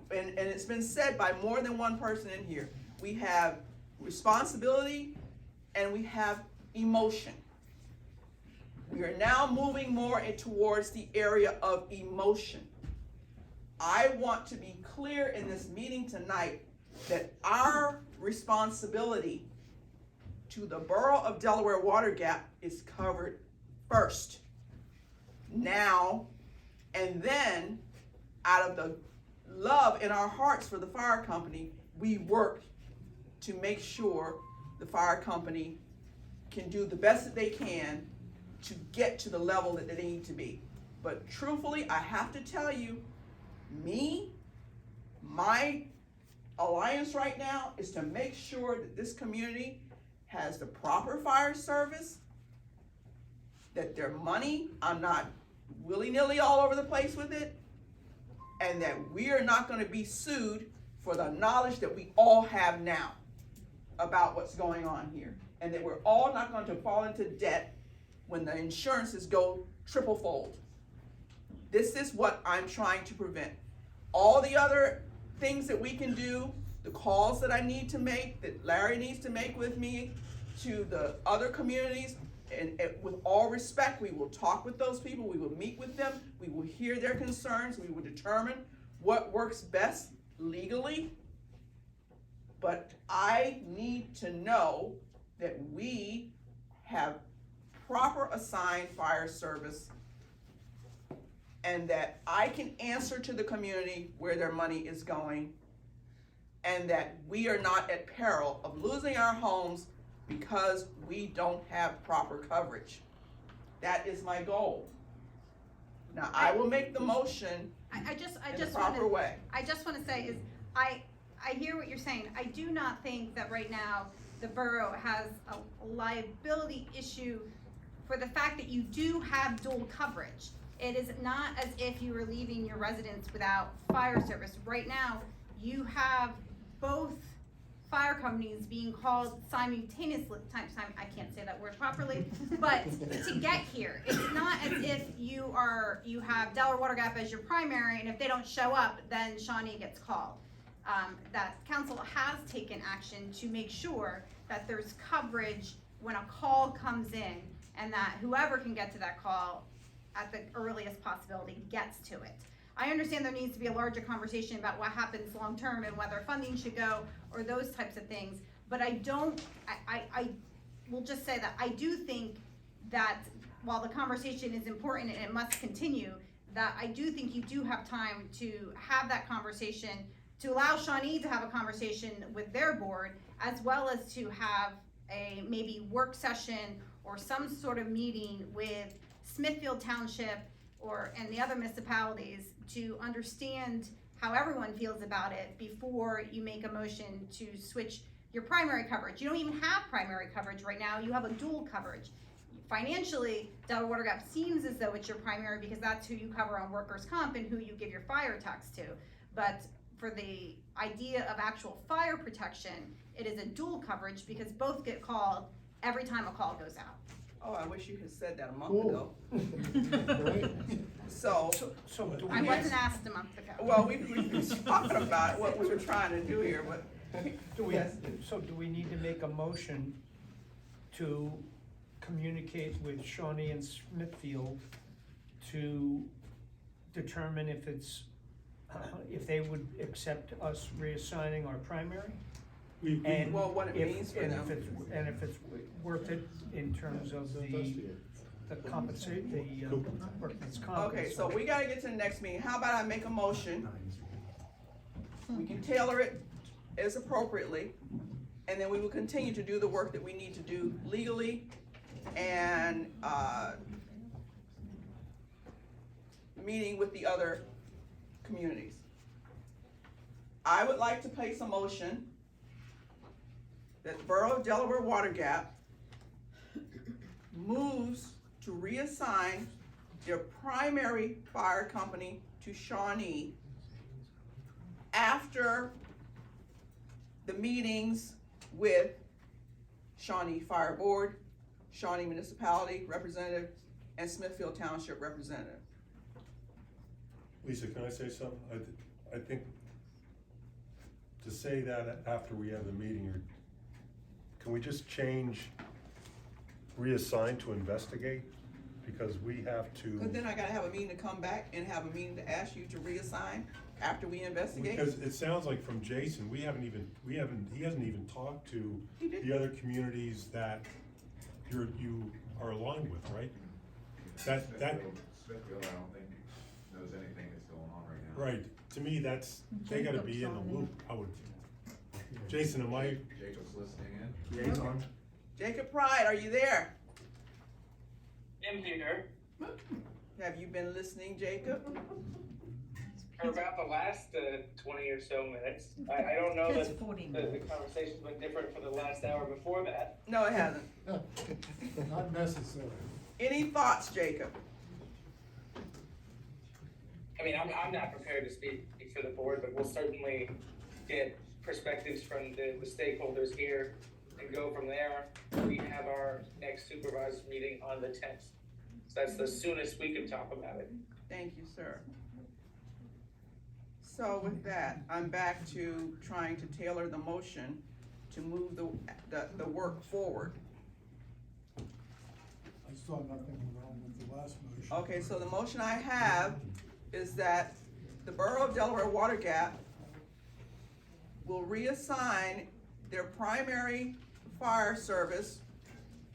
Speaker 1: and it's been said by more than one person in here, we have responsibility and we have emotion. We are now moving more towards the area of emotion. I want to be clear in this meeting tonight that our responsibility to the Borough of Delaware Water Gap is covered first, now, and then out of the love in our hearts for the fire company, we work to make sure the fire company can do the best that they can to get to the level that they need to be. But truthfully, I have to tell you, my alliance right now is to make sure that this community has the proper fire service, that their money, I'm not willy-nilly all over the place with it, and that we are not gonna be sued for the knowledge that we all have now about what's going on here. And that we're all not going to fall into debt when the insurances go triple fold. This is what I'm trying to prevent. All the other things that we can do, the calls that I need to make, that Larry needs to make with me to the other communities, and with all respect, we will talk with those people, we will meet with them, we will hear their concerns, we will determine what works best legally. But I need to know that we have proper assigned fire service and that I can answer to the community where their money is going, and that we are not at peril of losing our homes because we don't have proper coverage. That is my goal. Now, I will make the motion in the proper way.
Speaker 13: I just wanna say is, I hear what you're saying. I do not think that right now the borough has a liability issue for the fact that you do have dual coverage. It is not as if you were leaving your residents without fire service. Right now, you have both fire companies being called simultaneously, I can't say that word properly, but to get here. It's not as if you have Delaware Water Gap as your primary, and if they don't show up, then Shawnee gets called. That council has taken action to make sure that there's coverage when a call comes in, and that whoever can get to that call at the earliest possibility gets to it. I understand there needs to be a larger conversation about what happens long-term and whether funding should go or those types of things, but I will just say that I do think that while the conversation is important and it must continue, that I do think you do have time to have that conversation, to allow Shawnee to have a conversation with their board, as well as to have a maybe work session or some sort of meeting with Smithfield Township and the other municipalities to understand how everyone feels about it before you make a motion to switch your primary coverage. You don't even have primary coverage right now, you have a dual coverage. Financially, Delaware Water Gap seems as though it's your primary because that's who you cover on workers' comp and who you give your fire tax to. But for the idea of actual fire protection, it is a dual coverage because both get called every time a call goes out.
Speaker 1: Oh, I wish you had said that a month ago. So
Speaker 12: do
Speaker 13: I
Speaker 12: we,
Speaker 13: wasn't asked a month ago.
Speaker 1: well, we've been talking about what we were trying to do here, but yes.
Speaker 12: so do we need to make a motion to communicate with Shawnee and Smithfield to determine if they would accept us reassigning our primary? And
Speaker 1: Well, what it means for them.
Speaker 12: if it's worth it in terms of the workman's comp.
Speaker 1: Okay, so we gotta get to the next meeting. How about I make a motion? We can tailor it as appropriately, and then we will continue to do the work that we need to do legally and, meeting with the other communities. I would like to place a motion that the Borough of Delaware Water Gap moves to reassign their primary fire company to Shawnee after the meetings with Shawnee Fire Board, Shawnee Municipality Representative, and Smithfield Township Representative.
Speaker 6: Lisa, can I say something? I think to say that after we have the meeting, can we just change reassign to investigate? Because we have to.
Speaker 1: But then I gotta have a meeting to come back and have a meeting to ask you to reassign after we investigate?
Speaker 6: Because it sounds like from Jason, he hasn't even talked to the other communities that you are aligned with, right? That
Speaker 8: Smithfield, I don't think knows anything that's going on right now.
Speaker 6: Right, to me, they gotta be in the loop, I would. Jason, am I?
Speaker 8: Jacob's listening in.
Speaker 1: Jacob Pride, are you there?
Speaker 18: I'm here.
Speaker 1: Have you been listening, Jacob?
Speaker 18: For about the last 20 or so minutes. I don't know that the conversation's been different for the last hour before that.
Speaker 1: No, it hasn't.
Speaker 16: Not necessary.
Speaker 1: Any thoughts, Jacob?
Speaker 18: I mean, I'm not prepared to speak for the board, but we'll certainly get perspectives from the stakeholders here and go from there. We have our next supervisors meeting on the 10th. So that's the soonest we can talk about it.
Speaker 1: Thank you, sir. So with that, I'm back to trying to tailor the motion to move the work forward.
Speaker 16: I saw nothing wrong with the last motion.
Speaker 1: Okay, so the motion I have is that the Borough of Delaware Water Gap will reassign their primary fire service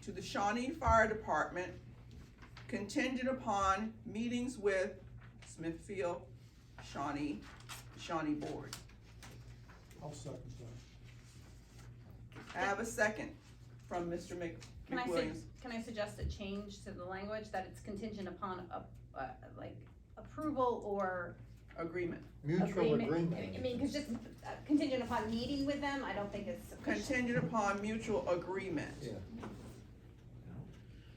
Speaker 1: to the Shawnee Fire Department contingent upon meetings with Smithfield, Shawnee Board.
Speaker 16: I'll second that.
Speaker 1: I have a second from Mr. McWilliams.
Speaker 13: Can I suggest a change to the language, that it's contingent upon like approval or
Speaker 1: Agreement.
Speaker 11: Mutual agreement.
Speaker 13: I mean, cause just contingent upon meeting with them, I don't think it's sufficient.
Speaker 1: Contingent upon mutual agreement.
Speaker 11: Yeah.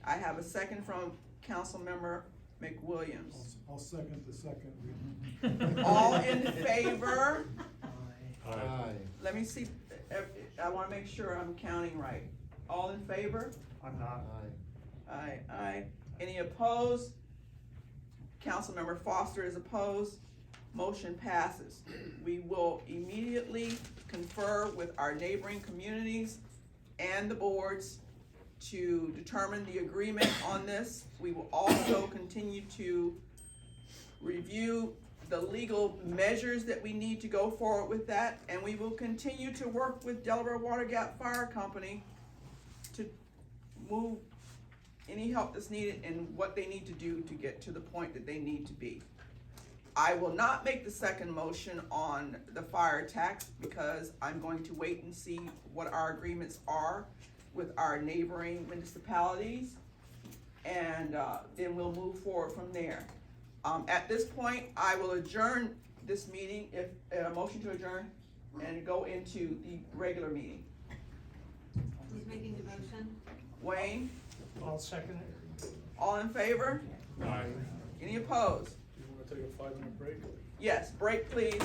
Speaker 1: I have a second from Councilmember McWilliams.
Speaker 16: I'll second the second reading.
Speaker 1: All in favor?
Speaker 11: Aye.
Speaker 1: Let me see, I wanna make sure I'm counting right. All in favor?
Speaker 14: I'm not.
Speaker 11: Aye.
Speaker 1: Aye. Any opposed? Councilmember Foster is opposed. Motion passes. We will immediately confer with our neighboring communities and the boards to determine the agreement on this. We will also continue to review the legal measures that we need to go forward with that, and we will continue to work with Delaware Water Gap Fire Company to move any help that's needed and what they need to do to get to the point that they need to be. I will not make the second motion on the fire tax because I'm going to wait and see what our agreements are with our neighboring municipalities, and then we'll move forward from there. At this point, I will adjourn this meeting, if a motion to adjourn, and go into the regular meeting.
Speaker 13: Who's making the motion?
Speaker 1: Wayne,
Speaker 12: I'll second it.
Speaker 1: all in favor?
Speaker 3: Aye.
Speaker 1: Any opposed?
Speaker 3: Do you wanna take a 5-minute break?
Speaker 1: Yes, break please.